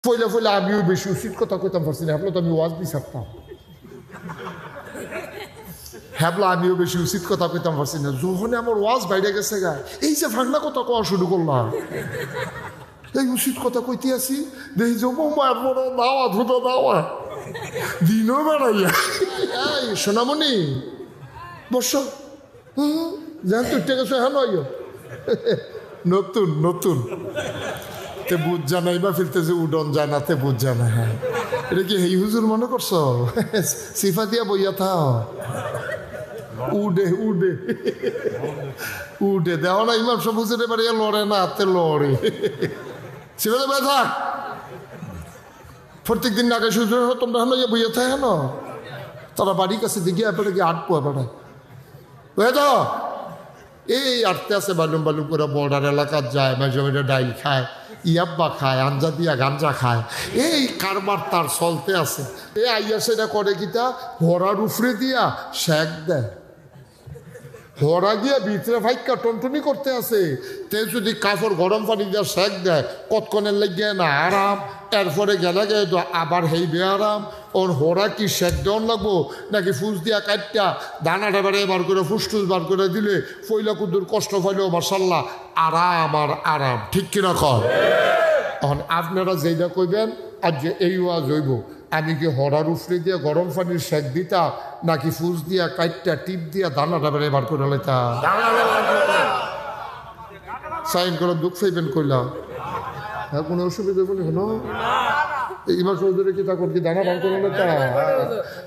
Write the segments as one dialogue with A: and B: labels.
A: ফইলা ফইলা আমিও বেশি উচিত কথা কইতাম পারছি না, হ্যাবলা তো আমি ওয়াজ দিয়ে ছাড়তাম। হ্যাবলা আমিও বেশি উচিত কথা কইতাম পারছি না, যখন আমার ওয়াজ বাইরে গেছে গা, এই যে ভাঙনা কথা কওয়া শুরু করলাম, এই উচিত কথা কইতে আসি, দেখি যে মায়ের বড় দাওয়া ধুতো দাওয়া দিনও বেড়াইয়া। এই সোনামণি বস, জান তুই গেছো হ্যাঁ নয় নতুন নতুন তে বুঝ জানাই বা ফিরতেছে উডন জানাতে বুঝ জানা। হ্যাঁ এটা কি হেই হুজুর মনে করছো? সিফা দিয়া বইয়া থাও, উডে উডে উডে দেওয়া না। ইমাম সব হুজুরে বাড়িয়া লড়ে না, হাতে লড়ে। সিফাতে বইয়া থাক, প্রত্যেক দিন আগে সুযোগ তোমরা হলো বইয়া থাকে না, তারা বাড়ির কাছে দিকে এবারে গিয়ে আটপো এবারে বুঝে তো এই আটতে আছে বালুম বালুম করে বর্ডার এলাকার যায়, মাঝে মাঝে ডাইল খায়, ইয়াব্বা খায়, আঞ্জা দিয়া গাঞ্জা খায়, এই কারবার তার চলতে আছে। এই আইয়া সেটা করে কিতা ঘোড়ার উফরে দিয়া শেক দেয়, ঘোড়া গিয়া ভিতরে ফাইকা টনটনি করতে আছে, তে যদি কাপড় গরম পানি দিয়া শেক দেয় কতক্ষণের লাগিয়ে না আরাম, এরপরে গেলে গে আবার হেই বে আরাম। ওর হোড়া কি শেক দেওয়ান লাগবো নাকি ফুস দিয়া কাটটা দানাটা বেড়ে বার করে ফুসটুস বার করে দিলে ফইলা কুদুর কষ্ট পাইলেও মার্শাল্লাহ আরাম আর আরাম, ঠিক কিনা কর? এখন আপনারা যেটা কইবেন আর যে এই ওয়াজ হইব, আমি কি হরার উফরে দিয়ে গরম পানির শেক দিতা নাকি ফুস দিয়া কাটটা টিপ দিয়া দানাটা বেড়ে বার করে লেতা? সাইন করে দুঃখ পাইবেন কইলাম, হ্যাঁ কোনো অসুবিধা বলি হলো ইমাম চৌধুরী কি তা করছি দানা বার করে লেতা?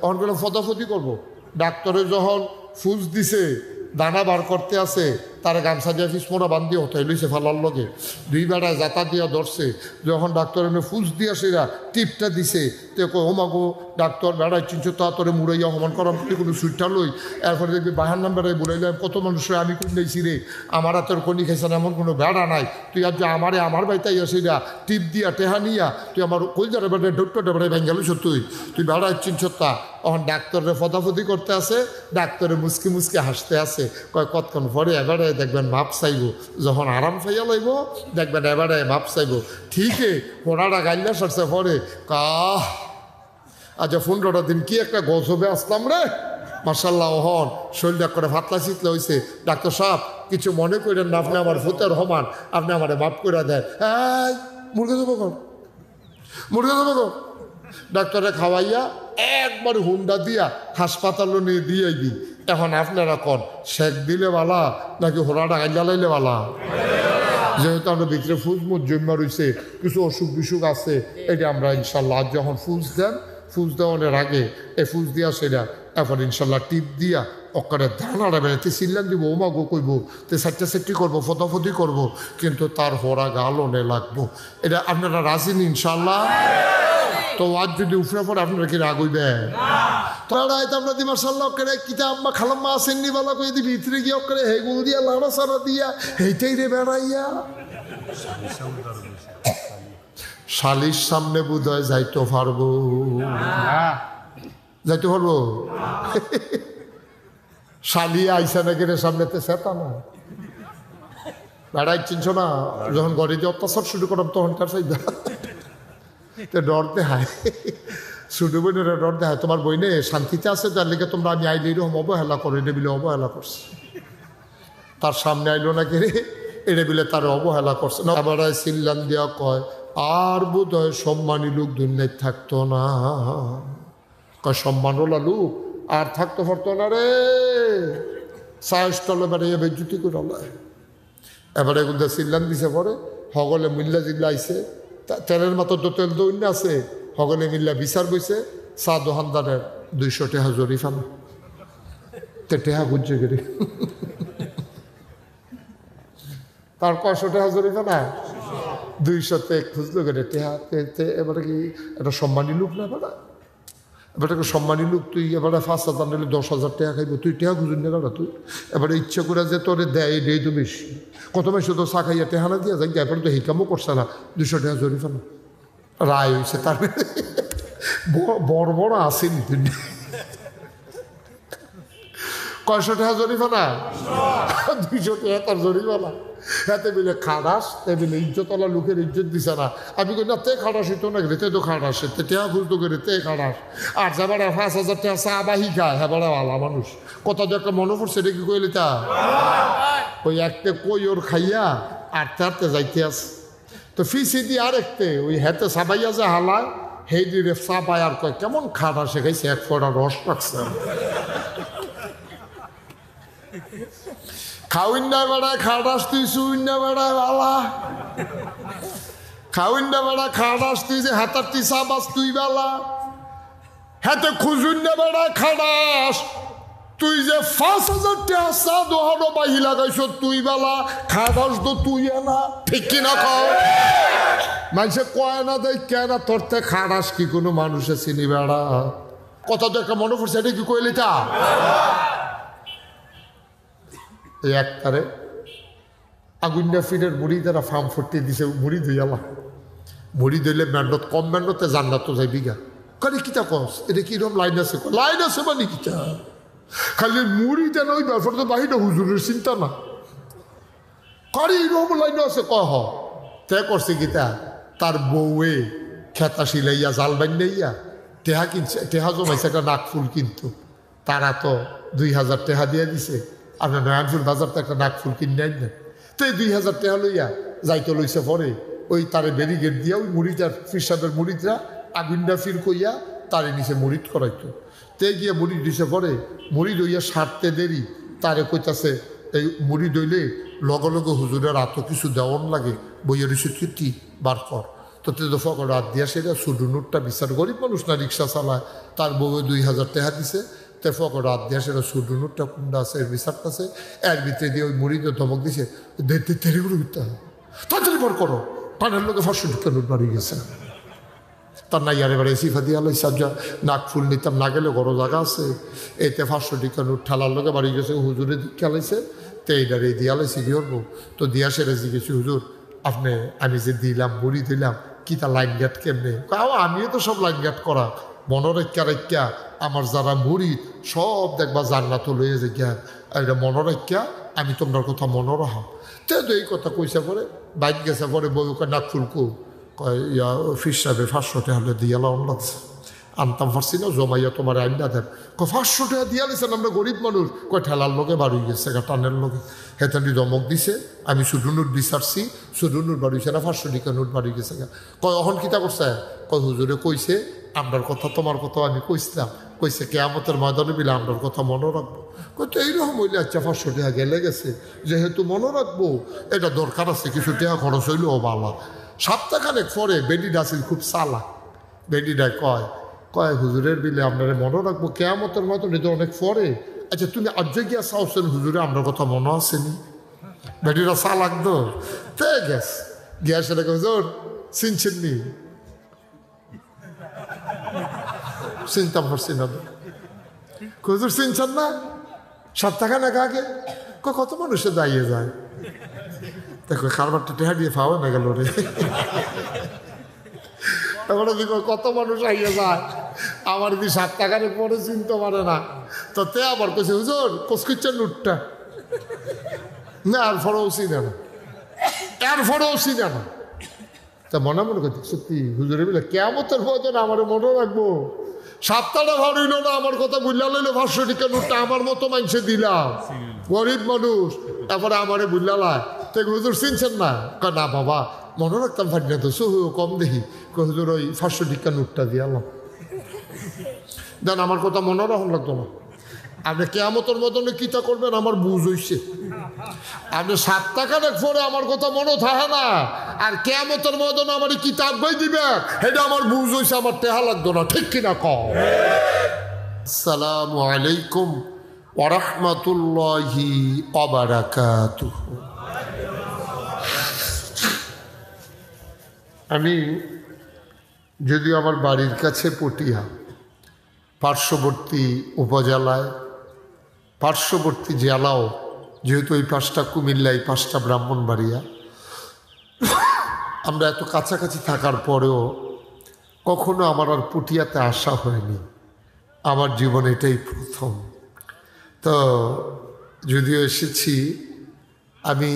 A: এখন কোনো ফতাফতি করবো, ডাক্তারে যখন ফুস দিছে দানা বার করতে আছে, তার গামছা দিয়ে ফিসমোনা বান্ধি হতাই লইছে ফালার লগে, দুই বেড়ায় যাতা দিয়া ধরছে, যখন ডাক্তার এনে ফুস দিয়া সেরা টিপটা দিছে, তে হোমাগো ডাক্তার বেড়ায় চিনছ তাড়াতাড়ি মুড়াইয়া সমান করার প্রতি কোনো সুইটটা লই, এরপরে দেখবি বাহার নাম বেড়াই বলাইলাম কত মানুষের আমি কোন নেইছি রে, আমার হাতের কনি খাইছেন এমন কোনো বেড়া নাই, তুই আজ আমারে আমার বাড়িতেই আসিরা টিপ দিয়া টেহা নিয়া তুই আমার কলজারে বেড়ায় ডক্টরটা বেড়ায় ভেঙ্গালিস তুই তুই বেড়ায় চিনছ তা। তখন ডাক্তারের ফদাফদি করতে আছে, ডাক্তারে মুসকি মুসকি হাসতে আছে, কয় কতক্ষণ পরে এবারে দেখবেন মাপ চাইব, যখন আরাম পাইয়া লইব দেখবেন এবারে মাপ চাইব। ঠিকই ঘোড়াটা গাইলা সরছে পরে কাহ আচ্ছা 15টা দিন কি একটা গজবে আসলাম রে মার্শাল্লাহ। হন শরীরটা করে ফাতলা শীতলা হয়েছে, ডাক্তার সাহেব কিছু মনে করেন না, আপনি আমার ভূতের রহমান, আপনি আমার মাপ করে দেন। হ্যাঁ মুরগে দেবো কর, মুরগে দেবো কর। ডাক্তারে খাওয়াইয়া একবার হুন্ডা দিয়া হাসপাতালে নিয়ে দিয়ে দিই। এখন আপনারা কন শেক দিলে বালা নাকি হোড়াটা গাইলা লাইলে বালা? যেহেতু আমরা ভিতরে ফুজ মুজ জমা রয়েছে, কিছু অসুখ বিসুখ আছে, এটা আমরা ইনশাল্লাহ আজ যখন ফুজ দেন, ফুজ দেওয়ানোর আগে এ ফুজ দিয়া সেটা এখন ইনশাল্লাহ টিপ দিয়া অকারে ধানাটা বেড়াতে সিল্লান দিব, ওমা গো কইব, তে সাইটটা সেটটি করবো, ফতাফতি করবো, কিন্তু তার হোড়া গালনে লাগবো। এটা আপনারা রাজি নি ইনশাল্লাহ? তো আজ যদি উফরে পড়ে আপনারা কি রাগ হইবে? তারা আমরা দি মার্শাল্লাহ করে কিতা আম্মা খালাম্মা আসেননি বালা কই দিবি ভিতরে গিয়ে করে হেগুল দিয়া লাড়া সারা দিয়া হেইটাই রে বেড়াইয়া শালির সামনে বোধহয় যাইতে পারবো, যাইতে পারবো। শালি আইসা নাকি রে সামনেতে সেতা না বেড়াই চিনছ না, যখন ঘরে যে অত্যাচার শুরু করব তখন তার সেই ডর দেখায়, ছোট বোনেরা ডর দেখায়, তোমার বইনে শান্তিতে আছে তার লিখে তোমরা আমি আইলে এরকম অবহেলা করো, এটা বিলে অবহেলা করছে, তার সামনে আইলো না কে রে এটা বিলে তার অবহেলা করছে না। আবার সিল্লান দিয়া কয় আর বোধ হয় সম্মানী লোক দুনিয়ায় থাকতো না, কয় সম্মানওয়ালা লোক আর থাকতে পারতো না রে, সাহসটলে বেড়ে বেজ্জুতি করে এবারে এগুলো সিল্লান দিছে পরে হগলে মিল্লা জিল্লা আইছে, তেলের মাত্র তো তেল দৌড় আছে, হগলে মিল্লা বিচার বইছে, চা দোকানদারের 200 টাকা জরিফানা, তে টেহা বুঝছে গেলে তার 500 টাকা জরিফানা, 200 তে খুঁজলো গেলে টেহা। এবারে কি একটা সম্মানী লোক না বেড়া, এবারে সম্মানী লোক, তুই এবারে 5,000 নিলে 10,000 টাকা খাইব, তুই টেহা খুঁজুন না বেড়া, তুই এবারে ইচ্ছা করে যে তোরে দেয় দেয় তো বেশি, কত বেশি তো চা খাইয়া টেহানা দিয়া যাই, এরপরে তো হিকামও করছে না, 200 টাকা জরিফানা রায় হয়েছে। তার বড় বড় আসেনি তিনি, কয়শো টাকা জরিফানা, 200 টাকা তার জরিফানা। হ্যাঁ টেবিলে খাটাস, টেবিলে ইজ্জতওয়ালা লোকের ইজ্জত দিছে না। আমি কই না তে খাটাসি তো না গেলে তে তো খাটাসে তে টেহা খুঁজতো করে তে খাটাস। আর যা বেড়া 5,000 টাকা চা বাহি খায় হ্যাঁ বেড়া ভালা মানুষ। কত যে একটা মনে পড়ছে এটা কি কইলি তা ওই একটা কই ওর খাইয়া আটতে আটতে যাইতে আছে। তো ফিসি দিয়ে আরেকতে ওই হেতে সাবাইয়া যে হালায় সেই দিয়ে চা পায় আর কয় কেমন খাটা শেখাইছে এক ফোঁটা রস রাখছে। খাউইন্ডা বেড়ায় খাটাস তুই সুইন্ডা বেড়ায় বালা, খাউইন্ডা বেড়া খাটাস তুই যে হাতার তুই চাবাস তুই বেলা, হাতে খুঁজুন্ডা বেড়ায় খাটাস তুই যে 5,000 টাকা চা দোহানো বাহি লাগাইছ তুই বেলা, খাটাস তো তুই না ঠিক কিনা খাও। মানুষে কয় না দেয় কেন তোরতে খাটাস কি কোনো মানুষে চিনি বেড়া। কথা তো একটা মনে পড়ছে এটা কি কইলি তা এই একটারে আগুন্ডা ফিরের মুড়ি তারা ফার্ম ফুটতে দিছে মুড়ি ধুইয়ালা, মুড়ি ধুইলে ম্যান্ডত কম ম্যান্ডতে জান্নাত তো যাই বিঘা কারে কিতা কস এটা কিরম লাইন আছে লাইন আছে মানে কিতা খালি মুড়ি যেন ওই ব্যাপার তো বাহিরে হুজুরের চিন্তা না কারি এরকম লাইন আছে কহ তে করছে কিতা তার বউয়ে খেতা সিলাইয়া জাল বান্ধাইয়া টেহা কিনছে, টেহা জমাইছে একটা নাকফুল কিন্তু তারা তো 2,000 টাকা দিয়ে দিছে। আপনার নয়নফুল বাজার তো একটা নাকফুল কিনে আইন না, তো এই 2,000 টাকা লইয়া যাইতে লইছে পরে ওই তারে ব্যারিগেড দিয়া ওই মুড়িটার ফিরসাদের মুড়িটা আগুনটা ফির কইয়া তারে নিচে মুড়িদ করাইতো। তে গিয়ে মুড়ি দিছে পরে মুড়ি দইয়া সারতে দেরি তারে কইতাছে এই মুড়ি দইলে লগে লগে হুজুরের এত কিছু দেওয়ান লাগে বইয়ের কি বার কর। তো তে তো ফকর রাত দিয়া সেটা শুধু নোটটা বিচার গরিব মানুষ না রিক্সা চালায় তার বউয়ে 2,000 টাকা দিছে তে ফকর রাত দিয়া সেটা শুধু নোটটা কুন্ডা আছে এর বিচারটা আছে এর ভিতরে দিয়ে ওই মুড়িতে ধমক দিছে দেরি করে উঠতে হবে তাড়াতাড়ি বার করো পানের লোকে 500 টাকা নোট বাড়িয়ে গেছে। তার না ইয়ারে বাড়ি সিফা দিয়া লই সাজা নাক ফুল নিতাম না গেলে বড় জায়গা আছে এতে 500 টাকা নোট ঠালার লোকে বাড়ি গেছে হুজুরে দীক্ষা লাইছে তো এইটার এই দিয়া লাইছি কি করবো তো দিয়া সেরে জিজ্ঞেছি হুজুর আপনি আমি যে দিলাম মুড়ি দিলাম কি তা লাইন গেট কেমনে আমিও তো সব লাইন গেট করা মনোরেক্ষা রেক্ষা আমার যারা মুড়ি সব দেখবা জান্নাত লইয়ে যে গিয়া এটা মনোরেক্ষা আমি তোমার কথা মনে রাখাম। তো এই কথা কইসা পরে বাইক গেছে পরে বউকে নাক ফুলকু কয় ইয়া ফিস সাহেবে 500 টাকা হলে দিয়া লাউন লাগছে আনতাম পারছি না জমাইয়া তোমার আইনা দেন কয় 500 টাকা দিয়া লিছেন আমরা গরিব মানুষ কয় ঠেলার লোকে বাড়ি গেছে টানের লোকে হেতানি দমক দিছে আমি শুধু নোট বিচারছি শুধু নোট বাড়িছে না 500 টাকা নোট বাড়ি গেছে কয় অহন কিতা করছে কয় হুজুরে কইছে আমরার কথা তোমার কথা আমি কইছিলাম কইছে কেয়ামতের ময়দানে বিলে আমরার কথা মনে রাখবো কত এইরকম হইলে আচ্ছা 500 টাকা গেলে গেছে যেহেতু মনে রাখবো এটা দরকার আছে কিছু টাকা খরচ হইলেও ভালো। সপ্তাহখানেক পরে বেডিটা আছিল খুব চালা বেডিটা কয় কয় হুজুরের বিলে আপনারা মনে রাখবো কেয়ামতের মতো এটা অনেক পরে আচ্ছা তুমি আজ গিয়া চাওছেন হুজুরে আপনার কথা মনে আসেনি বেডিটা চা লাগতো তে গ্যাস গ্যাস এটাকে হুজুর চিনছেন নি চিন্তাম করছি না হুজুর চিনছেন না সপ্তাহখানেক আগে কত মানুষে দাঁড়িয়ে যায় দেখো খারবারটা টেহা দিয়ে পাওয়া না গেল রে কত মানুষ আইয়া যায় আমার যদি 7 টাকার পরে চিনতে পারে না তো তে আবার কেছে হুজুর কসকিচ্ছেন নোটটা না আর ফরেও চিনে না এর ফরেও চিনে না তা মনে মনে করছি সত্যি হুজুরে বলে কেমতের মতন আমার মনে রাখবো 7 টাকা ভাড় হইল না আমার কথা বুঝলা লইলো 500 টাকা নোটটা আমার মতো মানুষে দিলাম গরিব মানুষ তারপরে আমারে বুঝলালায় তো হুজুর চিনছেন না না বাবা মনে রাখতাম ভাই না তো সহু কম দেখি হুজুর ওই 500 টাকা নোটটা দিয়ালাম দেন আমার কথা মনে রাখুন লাগতো না। আপনি কেয়ামতের মতন কিতা করবেন আমার বুঝ হইছে আপনি 7 টাকার পরে আমার কথা মনে থাকে না আর কেয়ামতের মতন আমার কিতাব বই দিবে এটা আমার বুঝ হইছে আমার টেহা লাগতো না ঠিক কিনা কও। আসসালামু আলাইকুম ওয়া রাহমাতুল্লাহি ওয়া বারাকাতুহু। আমি যদি আমার বাড়ির কাছে পটিয়া পার্শ্ববর্তী উপজেলায় পার্শ্ববর্তী জেলাও যেহেতু এই 5টা কুমিল্লা এই 5টা ব্রাহ্মণবাড়িয়া আমরা এত কাছাকাছি থাকার পরেও কখনো আমার আর পুটিয়াতে আসা হয়নি আমার জীবনে এটাই প্রথম। তো যদিও এসেছি আমি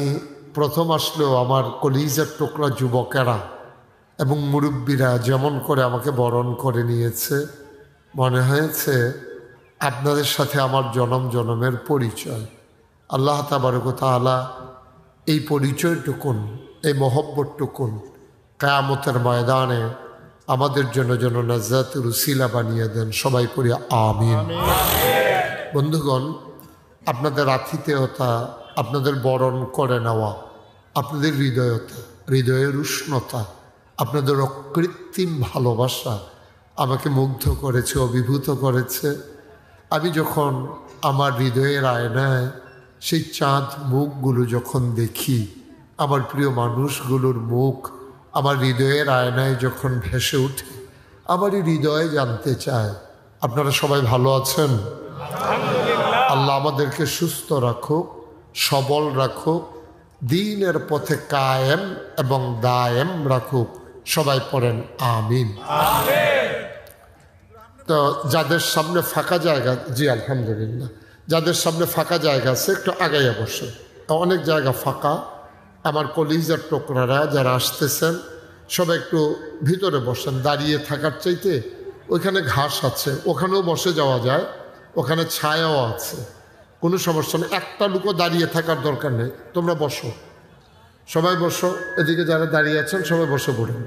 A: প্রথম আসলেও আমার কলিজার টুকরা যুবকেরা এবং মুরব্বীরা যেমন করে আমাকে বরণ করে নিয়েছে, মনে হয়েছে আপনাদের সাথে আমার জনম জনমের পরিচয়। আল্লাহ তাবারক তাআলা এই পরিচয়টুকুন, এই মহব্বতটুকুন কিয়ামতের ময়দানে আমাদের জন্য যেন নাজাতের উসিলা বানিয়ে দেন। সবাই পড়ি আমিন। বন্ধুগণ, আপনাদের আতিথেয়তা, আপনাদের বরণ করে নেওয়া, আপনাদের হৃদয়ের উষ্ণতা, আপনাদের অকৃত্রিম ভালোবাসা আমাকে মুগ্ধ করেছে, অভিভূত করেছে। আমি যখন আমার হৃদয়ের আয়নায় সেই চাঁদ মুখগুলো যখন দেখি, আমার প্রিয় মানুষগুলোর মুখ আমার হৃদয়ের আয়নায় যখন ভেসে উঠে, আমারই হৃদয় জানতে চায় আপনারা সবাই ভালো আছেন? আল্লাহ আমাদেরকে সুস্থ রাখুক, সবল রাখুক, দ্বীনের পথে কায়েম এবং দায়েম রাখুক। সবাই পড়েন আমিন। তো যাদের সামনে ফাঁকা জায়গা, জি আলহামদুলিল্লাহ, যাদের সামনে ফাঁকা জায়গা আছে একটু আগাইয়া বসে, অনেক জায়গা ফাঁকা। আমার কলিজার টুকরারা যারা আসতেছেন সবাই একটু ভিতরে বসেন। দাঁড়িয়ে থাকার চাইতে ওইখানে ঘাস আছে, ওখানেও বসে যাওয়া যায়, ওখানে ছায়াও আছে, কোনো সমস্যা নেই। একটা লোকও দাঁড়িয়ে থাকার দরকার নেই, তোমরা বসো, সবাই বসো। এদিকে যারা দাঁড়িয়ে আছেন সবাই বসে পড়ুন।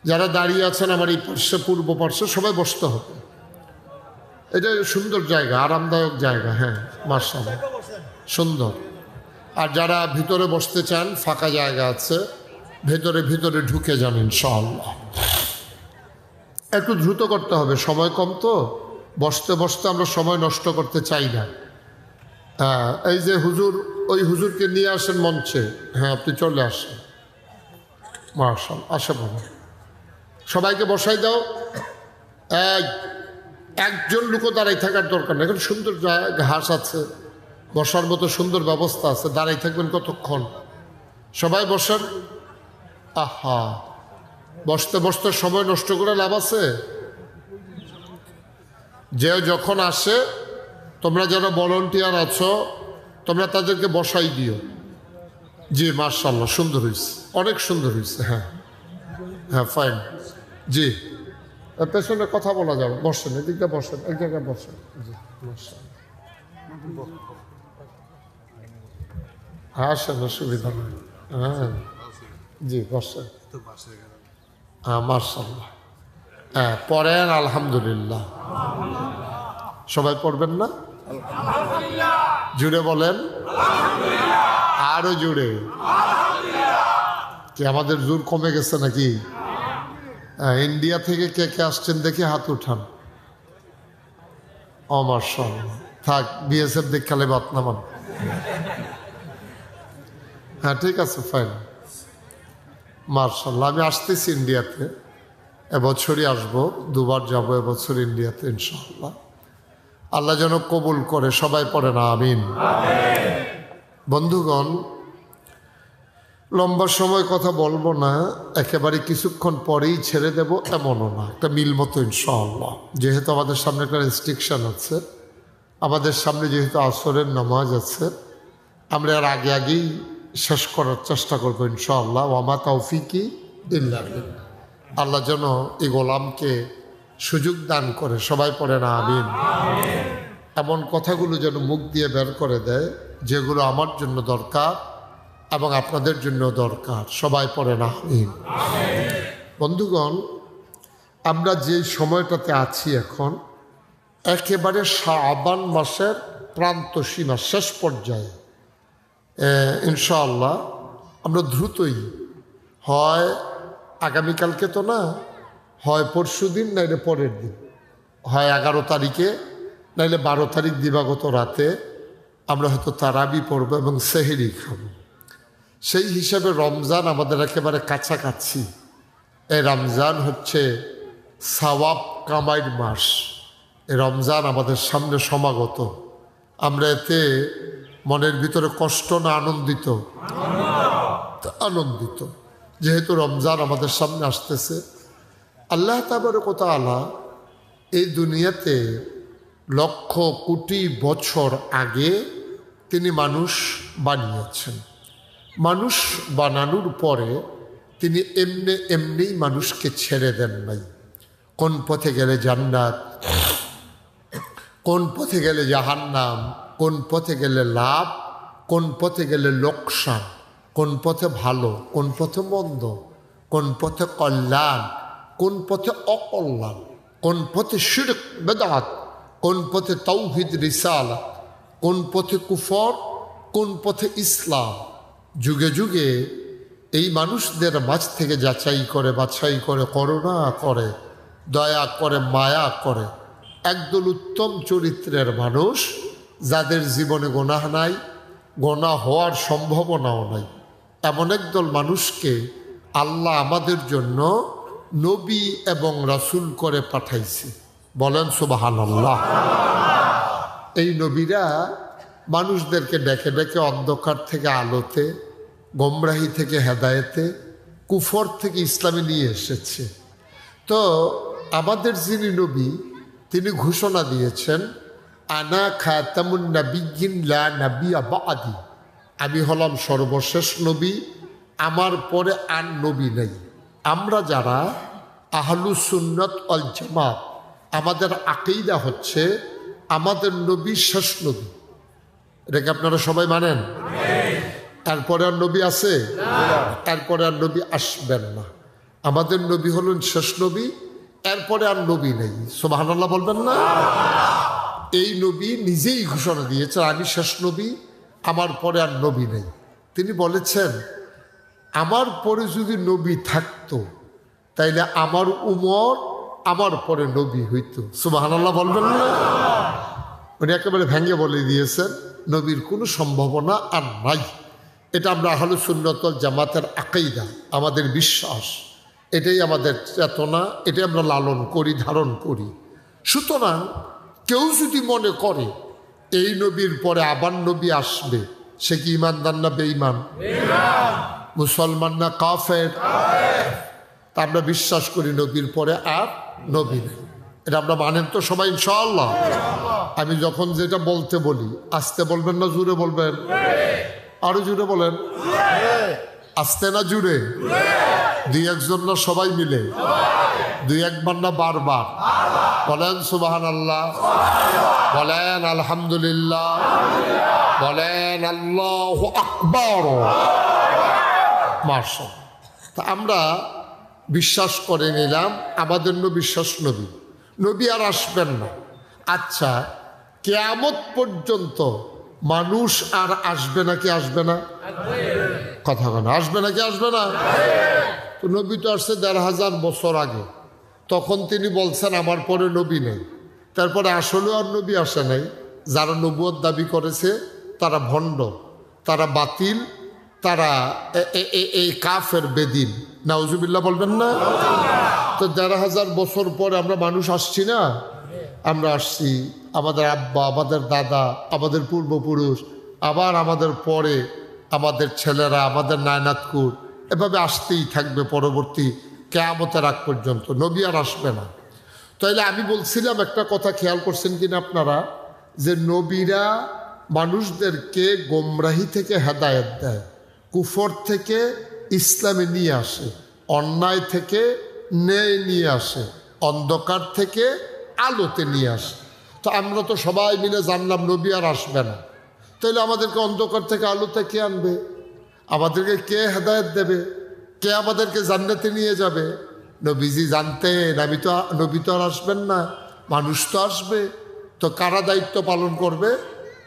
A: যারা দাঁড়িয়ে আছেন আমার এই পার্শ্বে, পূর্ব পার্শ্বে, সবাই বসতে হবে। এটা সুন্দর জায়গা, আরামদায়ক জায়গা। হ্যাঁ, মাশাআল্লাহ, সুন্দর। আর যারা ভিতরে বসতে চান, ফাঁকা জায়গা আছে, ভেতরে ভিতরে ঢুকে যান ইনশাআল্লাহ। একটু দ্রুত করতে হবে, সময় কম তো। বসতে বসতে আমরা সময় নষ্ট করতে চাই না। হ্যাঁ, এই যে হুজুর, ওই হুজুরকে নিয়ে আসেন মঞ্চে। হ্যাঁ, আপনি চলে আসেন। মাশাআল্লাহ, আসে বাবা, সবাইকে বসাই দাও। একজন লোকও দাঁড়াই থাকার দরকার নেই, এখন সুন্দর ঘাস আছে, বসার মতো সুন্দর ব্যবস্থা আছে। দাঁড়াই থাকবেন কতক্ষণ? সবাই বসেন। আহা, বসতে বসতে সময় নষ্ট করে লাভ আছে? যে যখন আসে, তোমরা যারা ভলান্টিয়ার আছো, তোমরা তাদেরকে বসাই দিও। জি মাশাআল্লাহ, সুন্দর হয়েছে, অনেক সুন্দর হয়েছে। হ্যাঁ হ্যাঁ, ফাইন। জি, পেছনে কথা বলা যাবে, বসেন, এদিকটা বসেন, এক জায়গায় বসেন। জি হ্যাঁ, আসেন, অসুবিধা নেই। হ্যাঁ জি, বসেন। হ্যাঁ মাশাআল্লাহ। হ্যাঁ, পড়েন আলহামদুলিল্লাহ। সবাই পড়বেন না? জুড়ে বলেন, আরো জুড়ে। কি আমাদের জোর কমে গেছে নাকি? ইন্ডিয়া থেকে কে কে আসছেন দেখি হাত উঠান। ও মাশাআল্লাহ, থাক, বিএসএফ দেখালে বাত নামান। হ্যাঁ ঠিক আছে, ফাইন, মাশাআল্লাহ। আমি আসতেছি ইন্ডিয়াতে, এবছরই আসবো, দুবার যাবো এবছর ইন্ডিয়াতে ইনশাআল্লাহ। আল্লাহ যেন কবুল করে। সবাই পড়েন আমিন। বন্ধুগণ, লম্বা সময় কথা বলবো না, একেবারে কিছুক্ষণ পরেই ছেড়ে দেব এমনও না, একটা মিল মতো ইনশাআল্লাহ। যেহেতু আমাদের সামনে একটা রেস্ট্রিকশন আছে, আমাদের সামনে যেহেতু আসরের নামাজ আছে, আমরা আর আগেই শেষ করার চেষ্টা করবো ইনশাআল্লাহ। ওয়ামা তাওফিকি ইল্লা বিল্লাহ। আল্লাহ যেন এই গোলামকে সুযোগ দান করে। সবাই পড়ে না আমিন। এমন কথাগুলো যেন মুখ দিয়ে বের করে দেয় যেগুলো আমার জন্য দরকার এবং আপনাদের জন্য দরকার। সবাই পড়ে না আমিন। বন্ধুগণ, আমরা যে সময়টাতে আছি এখন, একেবারে শাবান মাসের প্রান্ত সীমা, শেষ পর্যায়ে। ইনশাআল্লাহ আমরা দ্রুতই, হয় আগামীকালকে তো না, হয় পরশু দিন, নাইলে পরের দিন, হয় 11 তারিখে, নাইলে 12 তারিখ দিবাগত রাতে আমরা হয়তো তারাবি পড়ব এবং সেহরি খাব। সেই হিসাবে রমজান আমাদের একেবারে কাছাকাছি। এই রমজান হচ্ছে সওয়াব কামাইয়ের মাস। এই রমজান আমাদের সামনে সমাগত। আমরা এতে মনের ভিতরে কষ্ট না আনন্দিত? আনন্দিত, যেহেতু রমজান আমাদের সামনে আসতেছে। আল্লাহ তাবারক ওয়া তাআলা এই দুনিয়াতে লক্ষ কোটি বছর আগে তিনি মানুষ বানিয়েছেন। মানুষ বানানোর পরে তিনি এমনিই মানুষকে ছেড়ে দেন নাই। কোন পথে গেলে জান্নাত, কোন পথে গেলে জাহান্নাম, কোন পথে গেলে লাভ, কোন পথে গেলে লোকসান, কোন পথে ভালো, কোন পথে মন্দ, কোন পথে কল্যাণ, কোন পথে অকল্যাণ, কোন পথে শিরক বেদাত, কোন পথে তাওহীদ রিসালাত, কোন পথে কুফর, কোন পথে ইসলাম। যুগে যুগে এই মানুষদের মাঝ থেকে যাচাই করে, বাছাই করে, করুণা করে, দয়া করে, মায়া করে একদল উত্তম চরিত্রের মানুষ, যাদের জীবনে গোনাহ নাই, গোনাহ হওয়ার সম্ভাবনাও নাই, এমন একদল মানুষকে আল্লাহ আমাদের জন্য নবী এবং রাসূল করে পাঠাইছে। বলেন সুবহানাল্লাহ। এই নবীরা মানুষদেরকে ডেকে ডেকে অন্ধকার থেকে আলোতে, গোমরাহি থেকে হেদায়েতে, কুফর থেকে ইসলামে নিয়ে এসেছে। তো আমাদের যিনি নবী, তিনি ঘোষণা দিয়েছেন, আনা খাতামুন নাবিয়্যিন লা নাবিয়্যা বা'দি, আমি হলাম সর্বশেষ নবী, আমার পরে আর নবী নেই। আমরা যারা আহলুস সুন্নাত ওয়াল জামাত, আমাদের আকীদা হচ্ছে আমাদের নবী শেষ নবী। এটাকে আপনারা সবাই মানেন? এরপরে আর নবী আছে? এরপরে আর নবী আসবেন না। আমাদের নবী হলেন শেষ নবী, এরপরে আর নবী নেই। সুবহানাল্লাহ বলবেন না? এই নবী নিজেই ঘোষণা দিয়েছেন, আমি শেষ নবী, আমার পরে আর নবী নেই। তিনি বলেছেন, আমার পরে যদি নবী থাকতো তাইলে আমার উমর আমার পরে নবী হইতো। সুবহানাল্লাহ বলবেন না? উনি একেবারে ভেঙে বলে দিয়েছেন, নবীর কোনো সম্ভাবনা আর নাই। এটা আমরা আহলুস সুন্নাত ওয়াল জামাতের আকীদা, আমাদের বিশ্বাস, এটাই আমাদের চেতনা, এটাই আমরা লালন করি, ধারণ করি। সুতরাং কেউ যদি মনে করে এই নবীর পরে আবার নবী আসবে, সে কি ইমানদার না বেঈমান? মুসলমান না কাফের? তা আমরা বিশ্বাস করি নবীর পরে আর নবী নেই। এটা আমরা মানেন তো সবাই ইনশাআল্লাহ? আমি যখন যেটা বলতে বলি, আস্তে বলবেন না জুড়ে বলবেন? আরো জুড়ে বলেন। আস্তে না জুড়ে? দুই একজন না সবাই মিলে? দুই একবার না বারবার? বলেন সুবহানাল্লাহ, বলেন আলহামদুলিল্লাহ, বলেন আল্লাহু আকবার। মাশাআল্লাহ। তা আমরা বিশ্বাস করে নিলাম আমাদের নবী শেষ নবী, নবী আর আসবেন না। আচ্ছা, কিয়ামত পর্যন্ত মানুষ আর আসবে নাকি আসবে না? কথা কেন? আসবে নাকি আসবে না? তো নবী তো আসছে ১৫০০ বছর আগে, তখন তিনি বলছেন আমার পরে নবী নেই। তারপরে আসলেও আর নবী আসে নাই। যারা নবুয়ত দাবি করেছে তারা ভণ্ড, তারা বাতিল, তারা এই কাফের বেদিন। নাউজুবিল্লাহ বলবেন না? তো ১৫০০ বছর পরে আমরা মানুষ আসছি না? আমরা আসছি, আমাদের আব্বা, আমাদের দাদা, আমাদের পূর্বপুরুষ, আবার আমাদের পরে আমাদের ছেলেরা, আমাদের নায়নাতকুর, এভাবে আসতেই থাকবে পরবর্তী কিয়ামতের আগ পর্যন্ত। নবী আর আসবে না। তাইলে আমি বলছিলাম একটা কথা, খেয়াল করছেন কিনা আপনারা, যে নবীরা মানুষদেরকে গোমরাহি থেকে হেদায়েত দেয়, কুফর থেকে ইসলামে নিয়ে আসে, অন্যায় থেকে ন্যায় নিয়ে আসে, অন্ধকার থেকে আলোতে নিয়ে আসে। তো আমরা তো সবাই মিলে জানলাম নবী আর আসবে না। তাইলে আমাদেরকে অন্ধকার থেকে আলোতে কে আনবে? আমাদেরকে কে হেদায়েত দেবে? কে আমাদেরকে জান্নাতে নিয়ে যাবে? নবীজি জানতেন নবী তো আর আসবেন না, মানুষ তো আসবে। তো কারা দায়িত্ব পালন করবে?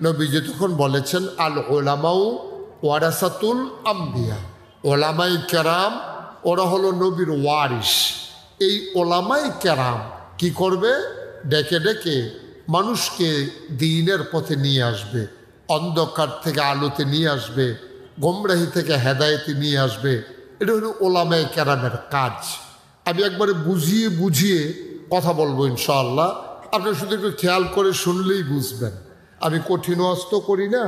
A: নবীজি তখন বলেছেন, আল ওলামাউ ওয়ারাসাতুল আম্বিয়া, ওলামাই কেরাম ওরা হলো নবীর ওয়ারিস। এই ওলামাই কেরাম কি করবে? ডেকে ডেকে মানুষকে দ্বীনের পথে নিয়ে আসবে, অন্ধকার থেকে আলোতে নিয়ে আসবে, গোমরাহি থেকে হেদায়েতে নিয়ে আসবে। এটা হলো ওলামায়ে কেরামের কাজ। আমি একবারে বুঝিয়ে বুঝিয়ে কথা বলবো ইনশাআল্লাহ, আপনি শুধু একটু খেয়াল করে শুনলেই বুঝবেন। আমি কঠিন ওয়াজ তো করি না,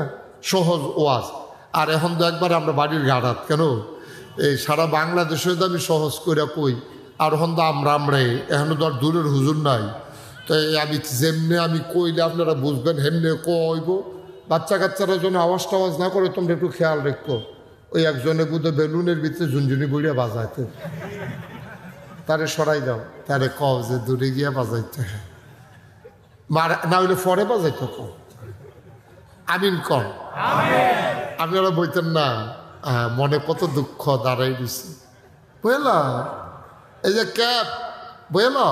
A: সহজ ওয়াজ। আর এখন তো একবার আমরা বাড়ির গাড়াত কেন, এই সারা বাংলাদেশে তো আমি সহজ করে কই, আর এখন তো আমরাই, এখনও তো আর দূরের হুজুর নাই। তো আমি যেমনে আমি কইলে আপনারা বুঝবেন, হেমনে কইব। বাচ্চা কাচ্চারা যেন আওয়াজ টাওয়াজ না করে, তোমরা একটু খেয়াল রেখো। ওই একজনে বুধ বেলুনের ভিতরে ঝুনঝুনি বইয়া বাজাইতে, তারে সরাই দাও, তারে কও যে দূরে গিয়া বাজাইতে, না হইলে পরে বাজাইতে কও। আমিন কন। আপনারা বইতেন না, মনে কত দুঃখ দাঁড়াই দিছে, বুঝলা? এই যে ক্যাব বুঝলা?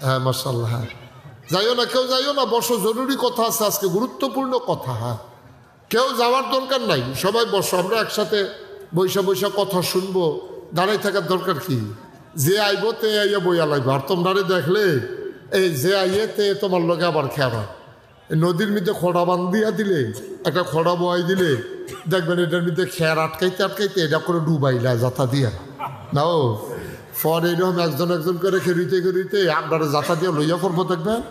A: হ্যাঁ মাশাআল্লাহ। যাইও না, কেউ যাইও না, বসো, জরুরি কথা আছে আজকে, গুরুত্বপূর্ণ কথা। হ্যাঁ, কেউ যাওয়ার দরকার নাই, সবাই বসো, আমরা একসাথে বৈশা বৈশা কথা শুনবো। দাঁড়াই থাকার দরকার কি? যে আইব তে আইয়া বইয়া লাগবে। আর তোমরা দেখলে এই যে আইয়ে তে তোমার লগে আবার খেয়াবা, নদীর মধ্যে খড়া বান্ধিয়া দিলে, একটা খড়া বয়াই দিলে, দেখবেন এটার মধ্যে খেয়ার আটকাইতে আটকাইতে এটা করে ডুবাইলা যাতা দিয়া নাও। ফর এরকম একজন একজন করে খেরিতে খেরিতে আপনারা যাতা দিয়ে লইয়া পড়বো, দেখবেন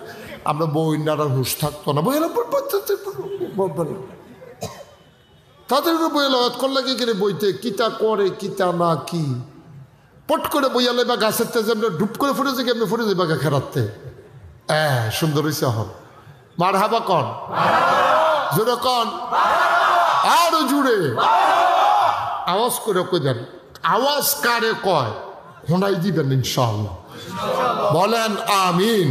A: আমরা বইনারা হুশ থাকতো না, বইলা তাদেরকে বইলা করলে কি করে বইতে কিতা করে কিতা না কি পট করে বইয়া লাইবা গাছের তেজে আমরা ডুব করে ফুটেছে কি, আপনি ফুটে যাবা খেরাতে। হ্যাঁ, সুন্দর হয়েছে। হন মার হাবা কন, জোরে কন, আরো জুড়ে আওয়াজ করে কই দেন। আওয়াজ কারে কয় শোনাই দিবেন ইনশাআল্লাহ, বলেন আমিন।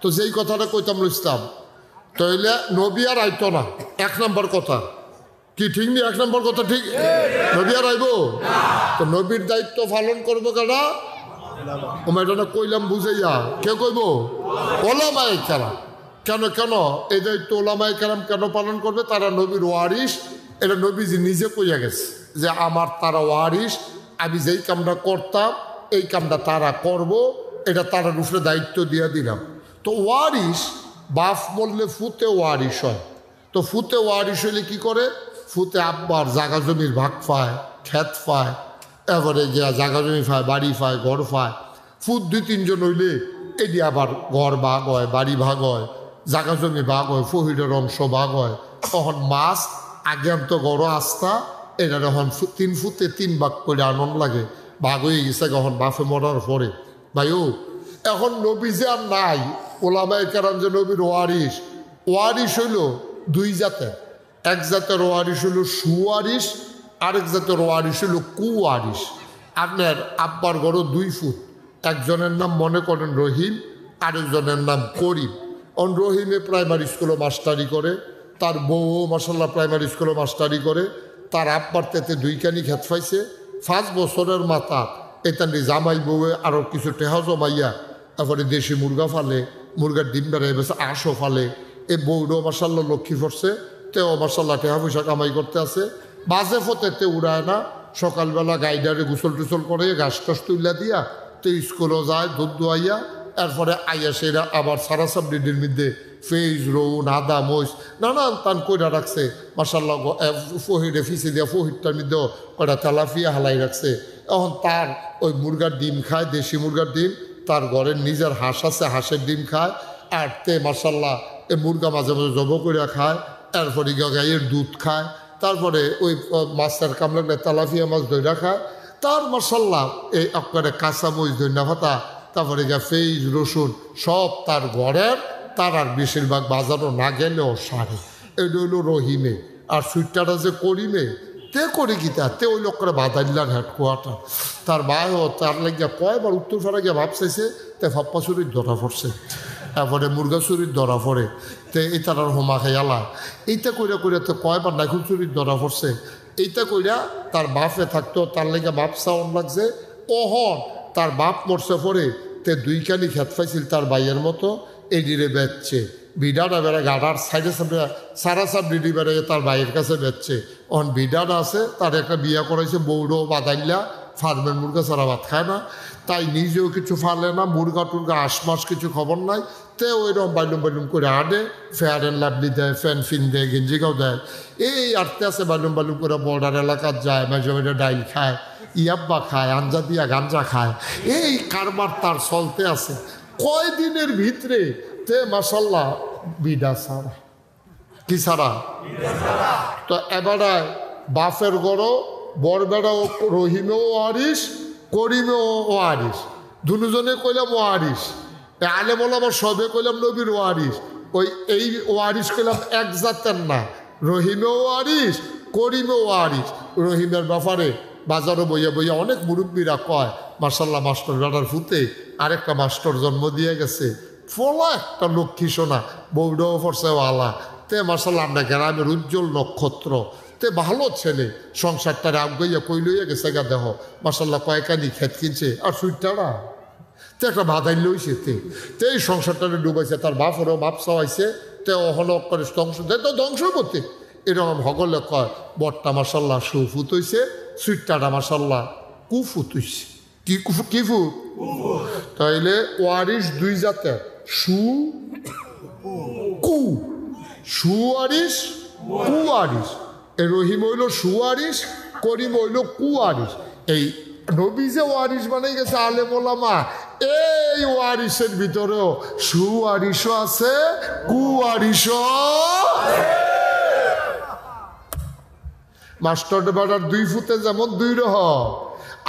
A: তো যেই কথাটা কইতাম ইসলাম, তাইলে নবী আর আইতো না, এক নম্বর কথা কি ঠিক নেই? এক নম্বর কথা ঠিক, নবী আর আইব? তো নবীর দায়িত্ব পালন করবো কেনা? এটা কইলাম বুঝাইয়া, কে কইব? ওলামায়ে কেরাম। কেন কেন এই দায়িত্ব ওলামায়ে কেরাম কেন পালন করবে? তারা নবীর ওয়ারিস। এটা নবীজি নিজে কইয়া গেছে যে আমার তারা ওয়ারিস, আমি যেই কামটা করতাম এই কামটা তারা করব, এটা তারার উপরে দায়িত্ব দিয়ে দিলাম। তো ওয়ারিস, বাপ বললে ফুতে ওয়ারিস হয়। তো ফুতে ওয়ারিস হইলে কি করে? ফুতে আব্বার জাগা জমির ভাগ পায়, ক্ষেত পায়, এবারে গিয়া জাগা জমি পায়, বাড়ি পায়, ঘর পায়। ফুত 2-3 জন হইলে এটি আবার ঘর ভাগ হয়, বাড়ি ভাগ হয়, জাগা জমি ভাগ হয়, ফহিরের অংশ ভাগ হয়। তখন মাছ আগে তো গড় আস্থা, এটা যখন 3 ফুটে 3 ভাগ করে আনন্দ লাগে, ভাগ হয়ে গেছে যখন বাফে মরার পরে। ভাইও এখন নবী যে আর নাই, ওলামায়ে কেরাম যে নবীর ওয়ারিস, ওয়ারিস হইল 2 জাতের। এক জাতের ওয়ারিস হইল সুওয়ারিস, আরেক জাতের ওয়ারিস হইল কুওয়ারিস। আপনার আব্বার গড় 2 ফুট, একজনের নাম মনে করেন রহিম, আরেকজনের নাম করিম। রহিমে প্রাইমারি স্কুলে মাস্টারি করে, তার বউও মাসাল্লাহ প্রাইমারি স্কুলে মাস্টারি করে, তার আব্বার তেতে 2 কানি খেত পাইছে। 5 বছরের মাথা এতানি জামাই বউয়ে আরও কিছু টেহা জমাইয়া তারপরে দেশি মুরগা ফালে, মুরগার ডিম বেড়াই বেছে, আঁশও ফালে। এই বউটাও মাসাল্লাহ লক্ষ্মী পড়ছে, তেও মাসাল্লাহ টেহা পয়সা কামাই করতে আছে। বাজে ফতেতে উড়ায় না, সকালবেলা গাইডারে গোসল টুসল করে ঘাস টাস তুইলা দিয়া তো স্কুলও যায়, দুধ দোয়াইয়া। এরপরে আইয়া সেরা আবার সারা সাবডির মধ্যে ফেজ, রৌন, আদা, মহিষ নানান তান কইরা রাখছে। মাসাল্লাহ ফহিরে ফিসে দিয়া ফহিরটার মধ্যেও কয়টা তেলাফিয়া হালাই রাখছে। এখন তার ওই মুরগার ডিম খায়, দেশি মুরগার ডিম, তার ঘরের নিজের হাঁস আছে, হাঁসের ডিম খায়। আর তে মাসাল্লাহ এই মুরগা মাঝে মাঝে জব করিয়া খায়, এরপরে গাইয়ের দুধ খায়। তারপরে ওই মাছের কামড়ে তেলাফিয়া মাছ ধইরা খায়। তার মাসাল্লাহ এই আপনার কাঁচা মরিচ, ধনিয়া পাতা, তারপরে গিয়া ফেজ, রসুন সব তার ঘরের, তার আর বেশিরভাগ বাজারও না গেলেও সারে। এটা হইল রহিমে। আর সুইটটা যে করিমে, তে করি গীতা তে ওই লোক করে বাদাইলার হেডকোয়ার্টার। তার মায়ও তার লাগিয়া কয়বার উত্তর ফারা গিয়া ভাব চাইছে, তে ভাপ্পা চুরির ধরা পড়ছে, তারপরে মুরগা চুরির ধরা পড়ে, তে এই তার হোমা খাইয়ালা। এইটা কইরা কইরা তো কয়বার নাইকুল চুরির ধরা পড়ছে। এইটা কইরা তার বাপে থাকতো, তার লেগে বাপ চাওয়ান লাগছে। ওহন তার বাপ মরছে পরে তে 2 কানি খেত পাইছিল তার বাইয়ের মতো, এই ডিরে বেচছে। বিডাটা বেড়ে গাড়ার সাইডে সাইডে সারা সাপ ডিডি বেড়ে তার বাইয়ের কাছে বেচছে। অন বিডাটা আছে, তার একটা বিয়া করাইছে, বৌড়ো বাদাইলা, ফার্মের মুরগা ছাড়া ভাত খায় না, তাই নিজেও কিছু ফালে না, মুরগা টুরগা আশমাস কিছু খবর নাই। তে ওইরকম বাইলুম বাইলুম করে আডে, ফেয়ার অ্যান্ড লাভলি দেয়, ফ্যান ফিন দেয়, গেঞ্জিগাও দেয়। এই আটতে আছে বাইলুম বাইলুম করে, বর্ডার এলাকার যায়, মাঝে মাঝে ডাইল খায়, ইয়াব্বা খায়, আঞ্জা দিয়া গাঞ্জা খায়। এই কারবার তার চলতে আছে। কয়দিনের ভিতরে তে মাসাল্লাহ বিডা ছাড়া, কি ছাড়া? তো এবারে বাপের গড় বরবেড়াও রহিমেও ওয়ারিস, করিমেও ওয়ারিস, দুজনে কইলাম ওয়ারিস। আলে বললাম সবে কইলাম নবীর ওয়ারিস। ওই এই ওয়ারিস কইলাম এক জাতের না, রহিমেও ওয়ারিস, করিমে ওয়ারিস। রহিমের ব্যাপারে বাজারে বইয়া বইয়া অনেক মুরব্বীরা কয় মার্শাল্লাহ মাস্টার বেটার ফুতে আরেকটা মাস্টার জন্ম দিয়ে গেছে, ফলা একটা লক্ষ্মী সোনা, বৌডাও ফরসে ওয়ালা, তে মার্শাল্লাহ আমরা গ্রামের উজ্জ্বল নক্ষত্র, তে ভালো ছেলে, সংসারটারে আগাইয়া কই লইয়া গেছে গা দেহ মার্শাল্লাহ কয়েকানি খেত কিনছে আর সুইটারা তে একটা বাধাই লইছে তে এই সংসারটারে ডুবাইছে, তার বাপরেও বাপ চাওয়াইছে, তে অহলক করে ধ্বংস দেয় তো ধ্বংস করতে এরকম হগলে কয় বটটা মার্শাল্লাহ সুফুত হইছে, সুইটাটা মার্শাল্লাহ কুফুত হইছে। কি কুফু কি ফুট? তাইলে ওয়ারিস দুই জাতের, সু কু, সুয়ারিস কুয়ারিস। এই রহিম হইল সুয়ারিস, করিম হইল কুয়ারিস। এই নবী যে ওয়ারিস বানাই গেছে আলেম ওলামা, এই ওয়ারিসের ভিতরেও সুয়ারিসও আছে, কুয়ারিসও। মাস্টার বেটার দুই ফুটে যেমন দুই রহ,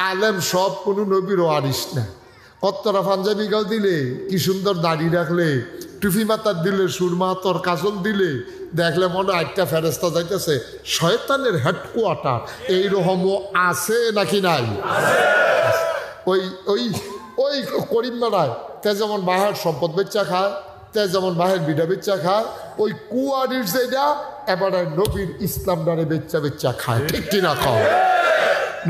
A: আলেম সব কোনো নবীর ওয়ারিস না। কত্তরা পাঞ্জাবি গাও দিলে, কি সুন্দর দাড়ি রাখলে, টুফি মাতার দিলে, সুরমা তোর কাজল দিলে, দেখলে মনে আটটা ফেরেস্তা যাইতেছে, শয়তানের হেডকোয়ার্টার এইরকমও আছে নাকি নাই? ওই ওই ওই করিম বেড়ায় তে যেমন বাহের সম্পদ বেচা খায়, তে যেমন বাহের বিডা বেচা খায়, ওই কুয়ারির যেটা এবারে নবীর ইসলাম ডারে বেচা বেচা খায়, ঠিক কিনা খাও?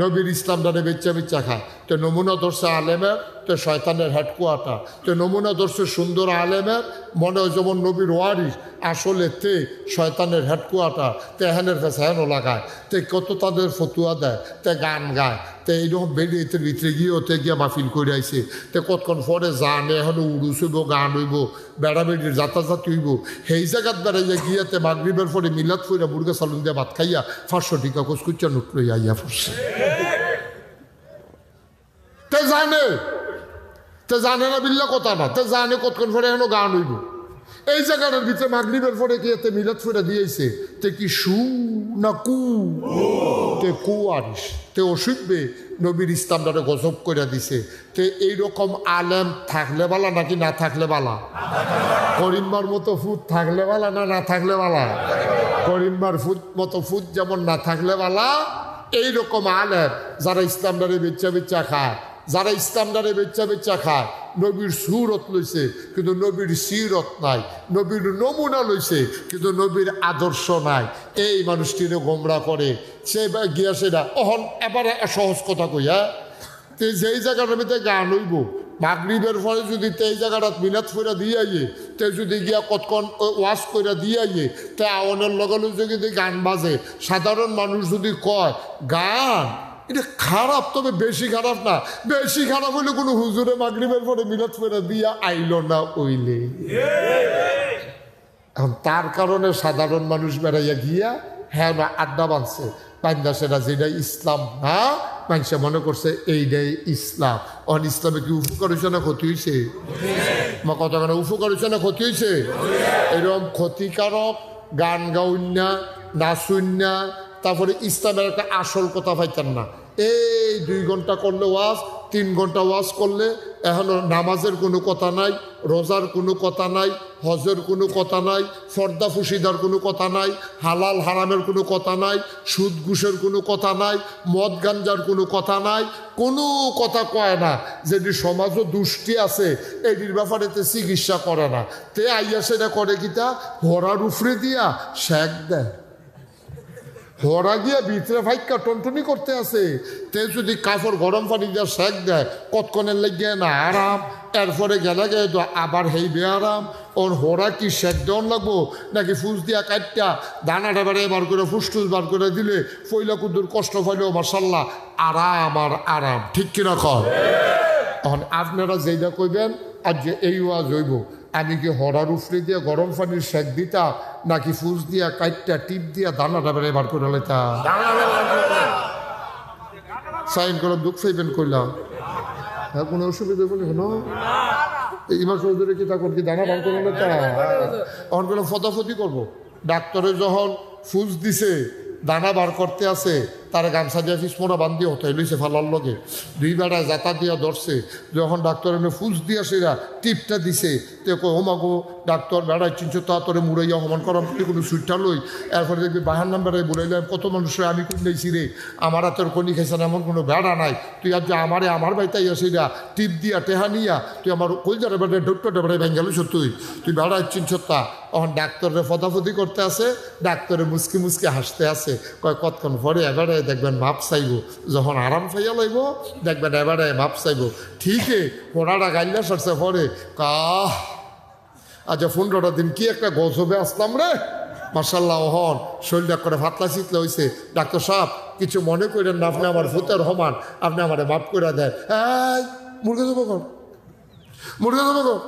A: নবীর ইসলাম ডারে বেচা বেচা খায়। তো নমুনা ধরছে আলেমের, তো শয়তানের হেডকোয়ার্টার। তো নমুনা ধরছে সুন্দর আলেমের, মনে হয় যেমন নবীর ওয়ারিস, আসলে তে শয়তানের হেডকোয়ার্টার। তে হেনের কাছে হেনও লাগায়, তে কত তাদের ফতুয়া দেয়, তে গান গায়, তে এইরকম বেরিয়ে ভিতরে গিয়ে ওতে গিয়ে মাহফিল করে আইছে, তে কতক্ষণ পরে জানে এখন উড়ুস হইব, গান হইব, বেড়াবেড়ির যাতাযাত হইব, সেই জায়গাত বেড়াইয়া গিয়াতে মাগরিবের পরে মিলাদ ফইরা মুরগা সালুন দিয়ে ভাত খাইয়া 500 টাকা কুচকুচ্চা নোট লইয়া আইয়া পড়ছে। তে জানে না বিল্লা কথা না, তে জানে কতক্ষণ পরে এখনো গান হইব। এই জায়গাটার ভিতরে মাগরিবের পরে গিয়ে মিলাদ ফিরা দিয়েছে, তে কি সু না কু? তে কুয়ারিস, তে অসুখবে নবীর ইসলামটারে গজব করে দিছে। তে এইরকম আলেম থাকলে বালা নাকি না থাকলে বালা? করিম্বার মতো ফুট থাকলে বালা না না থাকলে বালা? করিম্বার ফুট মতো ফুট যেমন না থাকলে বালা, এইরকম আলেম যারা ইসলামটারে বেচা বেচা খায়, যারা ইসলামটারে বেচা বেচা খায়, নবীর সুরত লইছে কিন্তু নবীর সিরত নাই, নবীর নমুনা লইছে কিন্তু নবীর আদর্শ নাই, এই মানুষটিরে গোমরা করে। সে গিয়া সেটা অহন এবারে সহজ কথা কই, হ্যাঁ, তে যেই জায়গাটার মধ্যে গান হইব মাগরিবের পরে যদি তে এই জায়গাটা মিলাদ ফইরা দিয়ে আইয়ে, তে যদি গিয়া কতক্ষণ ওয়াশ কইরা দিয়ে আইয়ে, তে আওয়ানের লগে যদি গান বাজে, সাধারণ মানুষ যদি কয় গান এটা খারাপ, তবে বেশি খারাপ না, বেশি খারাপ হইলে কোনো হুজুরে মাগরিবের পরে মিলাদ ফেরা দিয়া আইল না ওইলে। এখন তার কারণে সাধারণ মানুষ বেড়াইয়া গিয়া হ্যাঁ না আড্ডা বাঁধছে, পাইন্দা সেটা যেটাই ইসলাম না, মানুষে মনে করছে এইটাই ইসলাম। অন ইসলামে কি উপকার হয়েছে না ক্ষতি হয়েছে? মা কথা কেন উপকার হয়েছে না ক্ষতি হয়েছে? এরকম ক্ষতিকারক গান গাউন্যা, নাচুন্যা, তারপরে ইসলামের একটা আসল কথা পাইতেন না। এই 2 ঘন্টা করলে ওয়াজ, 3 ঘন্টা ওয়াজ করলে এখন নামাজের কোনো কথা নাই, রোজার কোনো কথা নাই, হজের কোনো কথা নাই, ফর্দা ফুসিদার কোনো কথা নাই, হালাল হারামের কোনো কথা নাই, সুদ ঘুষের কোনো কথা নাই, মদ গাঞ্জার কোনো কথা নাই, কোনো কথা কয় না। যেটি সমাজও দুষ্টি আছে এটির ব্যাপারে তে চিকিৎসা করে না, তে আইয়া সেটা করে কিতা হরার উফরে দিয়া শেক দেয়, হরা গিয়া ভিতরে ফাইকা টনটনি করতে আছে। তে যদি কাপড় গরম পানি দিয়ে শেক দেয় কতক্ষণের লেগে না আরাম, এরপরে গেলে গেলে তো আবার হেই বে আরাম। ওর হরা কি শেক দেওয়ান লাগবো নাকি ফুস দিয়া কাটটা দানাটা বেড়ে বার করে ফুসটুস বার করে দিলে ফইলা কুদুর কষ্ট পাইলেও মার্শাল্লাহ আরাম আর আরাম, ঠিক কিনা কর? এখন আপনারা যেইটা কইবেন আর যে এই ওয়াজ হইব, আমি কি হরার উফরে দিয়ে গরম পানির শেক দিতা নাকি ফুস দিয়া কাইটটা টিপ দিয়া দানাটা বেড়ে বার করে লেতা? সাইন করে দুঃখ চাইবেন কইলাম, হ্যাঁ কোনো অসুবিধা বলি না। ইমাম চৌধুরী কি তখন কি দানা বার করে লেতা? তখন কোনো ফতাফতি করবো। ডাক্তারে যখন ফুস দিছে দানা বার করতে আছে, তারা গামছা দিয়ে ফিসমোড়া বান্ধি হতে লইছে ফালার লগে 2 বেড়ায় যাতা দিয়া ধরছে যখন ডাক্তার এমনি ফুস দিয়া সেরা টিপটা দিছে তো কই হোমাগো ডাক্তার বেড়ায় চিনছো তা তোরে মুড়াইয়া হমান করাম কোনো সুইটটা লই এরপরে দেখবি 52 নম্বরে বলাইলাম কত মানুষের আমি কোন নেইছি রে আমার হাতের কনি খাইছেন এমন কোনো বেড়া নাই তুই আজ আমারে আমার বাড়িতে সেটা টিপ দিয়া টেহা নিয়া তুই আমার কলজারে বেড়ে ডক্টরটা বেড়ায় ভেঙ্গালুস তুই বেড়ায় চিনছো তা তখন ডাক্তারে ফদাফদি করতে আছে ডাক্তারে মুসকি মুসকি হাসতে আছে কয় কতক্ষণ পরে এবারে দেখবেন মাপ চাইব যখন আরাম পাইয়া লইব দেখবেন এবারে মাপ চাইব ঠিকই ওনারা গাইলা সরছে পরে কাহ আচ্ছা 15টা দিন কি একটা গজবে আসলাম রে মার্শাল্লাহ হন শরীরটা করে ফাতলা শীতলে হয়েছে ডাক্তার সাহেব কিছু মনে করেন না আপনি আমার ভূতের হমান আপনি আমার মাপ করে দেন এই মুরগে দেবো কর মুরগে দেবো কর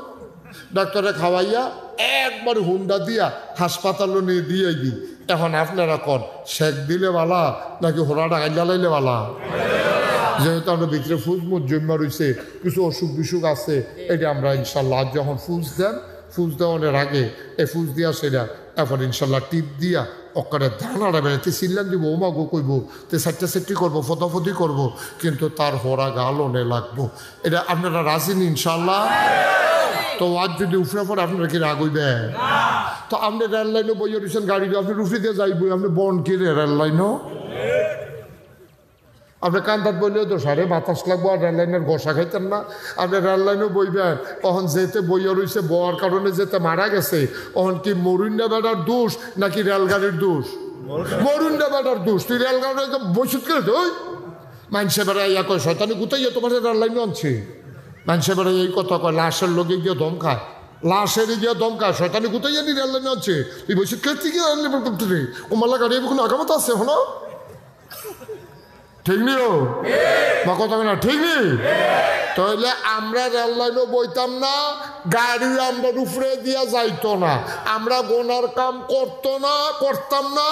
A: ডাক্তারে খাওয়াইয়া একবার হুন্ডা দিয়া হাসপাতালে নিয়ে দিয়ে দিই এখন আপনারা কন শেক দিলে বালা নাকি হোড়াটা গাইলা লাইলে বালা যেহেতু আমরা ভিতরে ফুজ মুজ জমা রয়েছে কিছু অসুখ বিসুখ আছে এটা আমরা ইনশাল্লাহ যখন ফুজ দেন ফুজ দেওয়ানোর আগে এই ফুজ দিয়া সেটা এরপর ইনশাল্লাহ টিপ দিয়া অকারে ধানাটা বেড়াতে সিল্লান দিব ওমাগো কইব তে সেট্টি করবো ফতাফতি করবো কিন্তু তার হোড়া গালনে লাগবো এটা আপনারা রাজি নি ইনশাল্লাহ তো আজ যদি উফরে পরে আপনারা কি রাগ হইবেন তো আপনি রেল লাইনও বইয়া দিচ্ছেন গাড়ি আপনি রুফি দিয়ে যাইব আপনি বন কিনে রেল লাইনও আপনি কান্দাত বললেও তো সারে বাতাস লাগবো আর রেল লাইনের ঘষা খাইতেন না আপনি রেল লাইনও বইবেন তখন যেতে বইয়া রয়েছে বওয়ার কারণে যেতে মারা গেছে তখন কি মরুন্ডা বেড়ার দোষ নাকি রেলগাড়ির দোষ মরুন্ডা বেড়ার দোষ তুই রেলগাড়ি বসুত করে তুই মানুষে বেড়াই ইয়া কয় শয়তানি গুতাইয়া তোমার রেল লাইনও আনছে মানুষে বেড়াই এই কথা কয় লাশের লোকে গিয়ে দম খায় লাশের গিয়ে দম খায় শয়তানি গুতাইয়া নি রেল লাইনে আনছে তুই বসুত খেতে গিয়ে আনলে করতে রে ও মাল্লা গাড়ি কোনো আগামত আছে হলো ঠিক নিও বা কথা না ঠিক নেই তাহলে আমরা রেল লাইনও বইতাম না গাড়ি আমরা উপরে দিয়া যাইতো না আমরা গোনার কাম করতাম না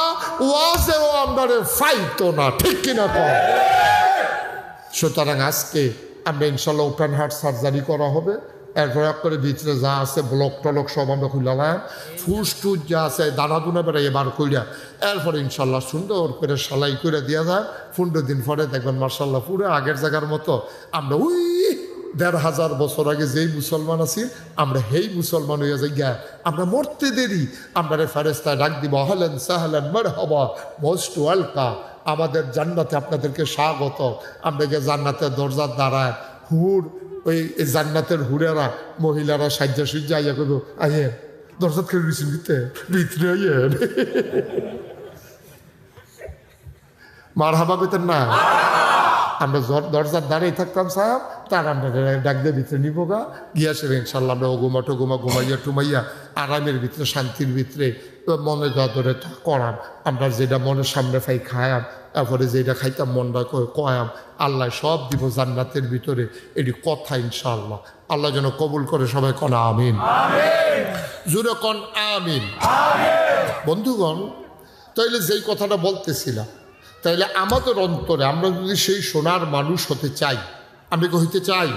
A: ওয়াজেও আমরা ফাইতো না ঠিক কিনা কম সুতরাং আজকে আমরা ইনশাল্লাহ ওপেন হার্ট সার্জারি করা হবে এরপর করে ভিতরে যা আছে ব্লক টলক সব আমরা খুললাম ফুস টুস যা আছে দানা দুনা বেড়াই বার কইরা এরপরে ইনশাল্লাহ সুন্দর করে সালাই করে দেওয়া যায় 15 দিন পরে দেখবেন মার্শাল্লাহ পুরো আগের জায়গার মতো আমরা ওই 1500 বছর আগে যেই মুসলমান আছি আমরা সেই মুসলমান হইয়া যাই গা আমরা মরতে দেরি আমরা ফেরেশতায় ডাক দিব আহলান সাহলান মারহাবা মোস্ট ওয়েলকাম আমাদের জান্নাতে আপনাদেরকে স্বাগত আমরা গিয়ে জান্নাতের দরজার দাঁড়ায় হুর ওই জান্নাতের হুরেরা মহিলারা সাজ্জা সুজ্জা আইয়া করব আইয়ে দরজা খেলে দিয়েছেন ভিতরে আইয়েন মার হাবা পেতেন না আমরা দরজার দাঁড়িয়ে থাকতাম সাহেব তার আমরা ডাক দিয়ে ভিতরে নিব গা গিয়া সে ইনশাল্লাহ আমরা ওগুমা টগুমা ঘুমাইয়া টুমাইয়া আরামের ভিতরে শান্তির ভিতরে মনে যা ধরে করাম আমরা যেটা মনের সামনে পাই খায়াম তারপরে যেটা খাইতাম মনটা কয়াম আল্লাহ সব দিব জান্নাতের ভিতরে এটি কথা ইনশাআল্লাহ আল্লাহ যেন কবুল করে সবাই কন আমিন জুড়ে কন আমিন বন্ধুগণ তাইলে যেই কথাটা বলতেছিলাম তাইলে আমাদের অন্তরে আমরা যদি সেই সোনার মানুষ হতে চাই আমি কি হইতে চাই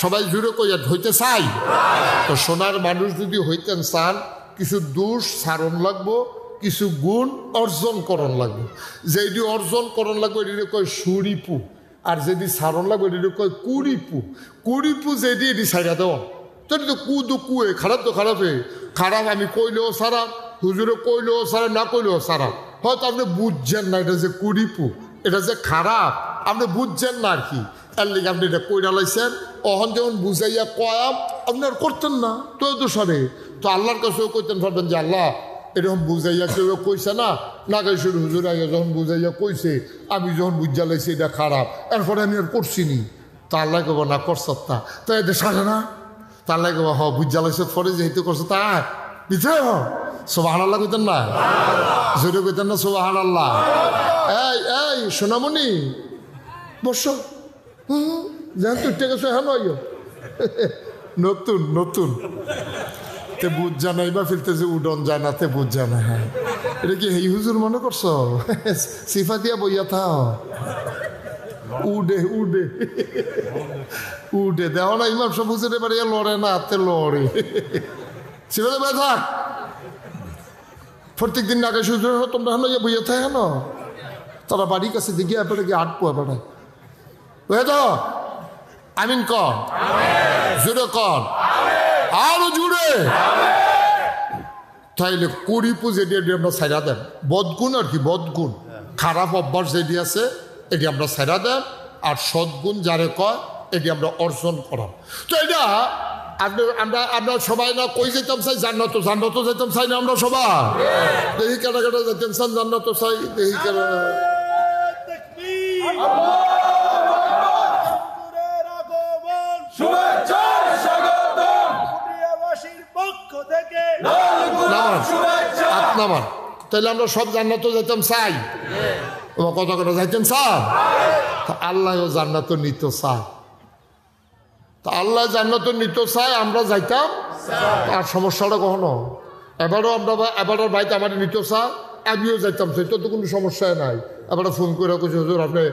A: সবাই জুড়ে কইয়া হইতে চাই তো সোনার মানুষ যদি হইতেন চান কিছু দোষ সারণ লাগবো কিছু গুণ অর্জন করণ লাগবে যেটি অর্জন করণ লাগবে এটি কয় সুরিপু আর যেটি সারণ লাগবে এটি কয় কুড়িপু যেটি এটি সাইডা দেওয়া তো কুয়ে খারাপ তো খারাপ আমি কইলেও সারা হুজুরে কইলেও সারা না কইলেও সারা হয়তো আপনি বুঝছেন না এটা যে কুড়িপু এটা যে খারাপ আপনি বুঝছেন না আর কি এর লিগে আপনি এটা কইরা লাইছেন অহন যেমন বুঝাইয়া কয়াম আপনি আর করতেন না তো সারে তো আল্লাহর কাছেও কইতেন পারবেন যে আল্লাহ এরকম বুঝাইয়া কেউ কইছে না নাগেশ্বর হুজুর আগে যখন বুঝাইয়া কইছে আমি যখন বুঝা লাইছি এটা খারাপ এরপরে আমি আর করছি নি তা আল্লাহ কব না করসত্তা তো এটা সারে না তা আল্লাহ কব হ বুঝা লাইছে পরে যেহেতু করছে তা বুঝে হ সোবাহান আল্লাহ কইতেন না জোরে কইতেন না সোবাহান আল্লাহ এই সোনামণি বসো যেন তুই টেকেছো হ্যাঁ নয় নতুন তে বুঝ জানাই বা ফিরতেছে উডন জানাতে বুঝ জানা হ্যাঁ এটা কি এই হুজুর মনে করছো সিফা দিয়া বইয়া থাও উডে দেহ না ইমাম সব হুজুরে বাড়ি লড়ে না হাতে লড়ে সিফাতে বইয়া থাক প্রত্যেক দিন আগে হুজুর তোমরা হলো বইয়া থাক হেন তারা বাড়ির কাছে দেখি এবারে কি আটপো এবারে বুঝে তো আমিন কর জুড়ে কর আরো জুড়ে তাইলে কুড়ি পুজো যেটি আমরা সাইরা দেন বদগুণ আর কি বদগুণ খারাপ অভ্যাস যেটি আছে এটি আমরা সাইরা দেন আর সদ্গুণ যারে কয় এটি আমরা অর্জন করাম তো এটা আমরা সবাই না কই যেতাম চাই জান্নাত যেতাম চাই না আমরা সবাই দেখি কেনা কেটা যেতাম চান জান্নাত চাই দেখি কেনা তাহলে আমরা সব জান্নাত যেতাম চাই কত কথা যাইতেন চান আল্লাহ জান্নাত নিত চায় তা আল্লাহ জান্নাত নিত চায় আমরা যাইতাম আর সমস্যাটা কখনো এবারও ভাইতে আমার নিত চায় আমিও যাইতাম সেই তো কোনো সমস্যাই নাই এবার ফোন করে কিছু হুজুর আপনি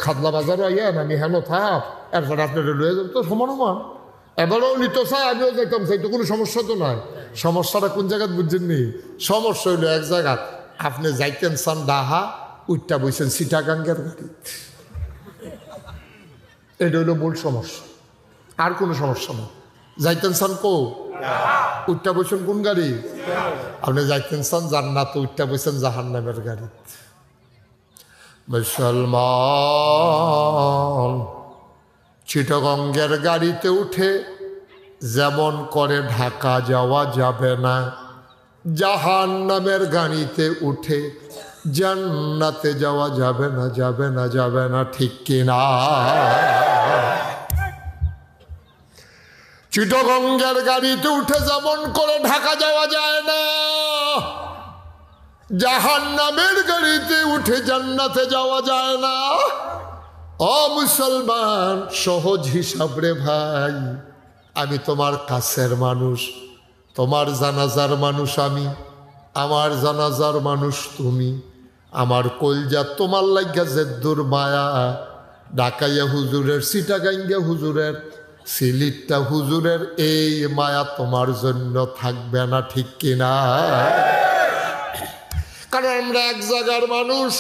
A: খাদলা বাজারও আইয়েন আমি হেন থাক এরপরে আপনি লয়ে যান তো সমান এবারও নিত চায় আমিও যাইতাম সেই তো কোনো সমস্যা তো নাই সমস্যাটা কোন জায়গায় বুঝছেননি সমস্যা হইলো এক জায়গা আপনি যাইতেন চান ডাহা উঠটা বইছেন সিটাগাঙ্গের গাড়ি এটা হইলো মূল সমস্যা আর কোনো সমস্যা নেই যাইতেন চান কো উঠটা বইছেন কোন গাড়ি আপনি যাইতেন চান জান্নাত উঠটা বইছেন জাহান্নামের গাড়ি মুসলমান চিটাগঙ্গের গাড়িতে উঠে যেমন করে ঢাকা যাওয়া যাবে না জাহান্নামের গাড়িতে উঠে জান্নাতে যাওয়া যাবে না ঠিক কিনা চিটাগঙ্গের গাড়িতে উঠে যেমন করে ঢাকা যাওয়া যায় না জাহান্নামের গাড়িতে উঠে জান্নাতে যাওয়া যায় না ও মুসলমান সহজ হিসাব রে ভাই আমি তোমার কাছের মানুষ তোমার জানাজার মানুষ আমি আমার জানাজার মানুষ তুমি আমার কলজা তোমার লাগিয়া যে দূর মায়া ঢাকাইয়া হুজুরের সিটাগাঙ্গা হুজুরের সিলিটটা হুজুরের এই মায়া তোমার জন্য থাকবে না ঠিক কিনা কারণ আমরা এক জায়গার মানুষ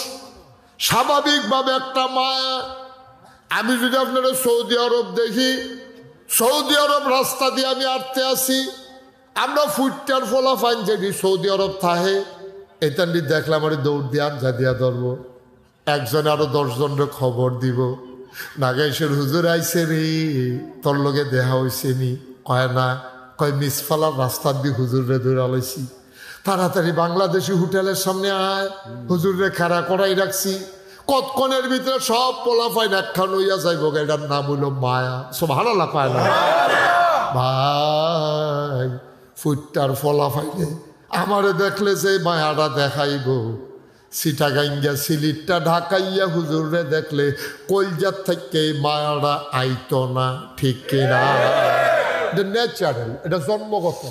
A: স্বাভাবিকভাবে একটা মায়া আমি যদি আপনারা সৌদি আরব দেখি সৌদি আরব রাস্তা দিয়ে আমি আটতে আসি আমরা ফুটটার ফলা ফাইন যেটি সৌদি আরব থাহে এতান্ডি দেখলাম আমি দৌড় দিয়ে আনজা দিয়া ধরবো একজনে আরো 10 জনের খবর দিব নাগেশ্বর হুজুর আইসে রে তোর লগে দেখা হয়েছে নি কয় না কয় মিসফালার রাস্তার দিয়ে হুজুরে দৌড়ালাইছি তাড়াতাড়ি বাংলাদেশি হোটেলের সামনে আয় হুজুরে খাড়া করাই রাখছি কতক্ষণের ভিতরে সব পোলা পাই না একখান হইয়া যাইব এটার নাম হইল মায়া সব ভালো পায় না ভাই ফুটটার ফলা পাইলে আমারে দেখলে যে মায়াটা দেখাইব সিটাগাঙ্গা সিলিটটা ঢাকাইয়া হুজুরে দেখলে কলজার থেকে মায়াটা আইতো না ঠিক কিনা এটা ন্যাচারাল এটা জন্মগত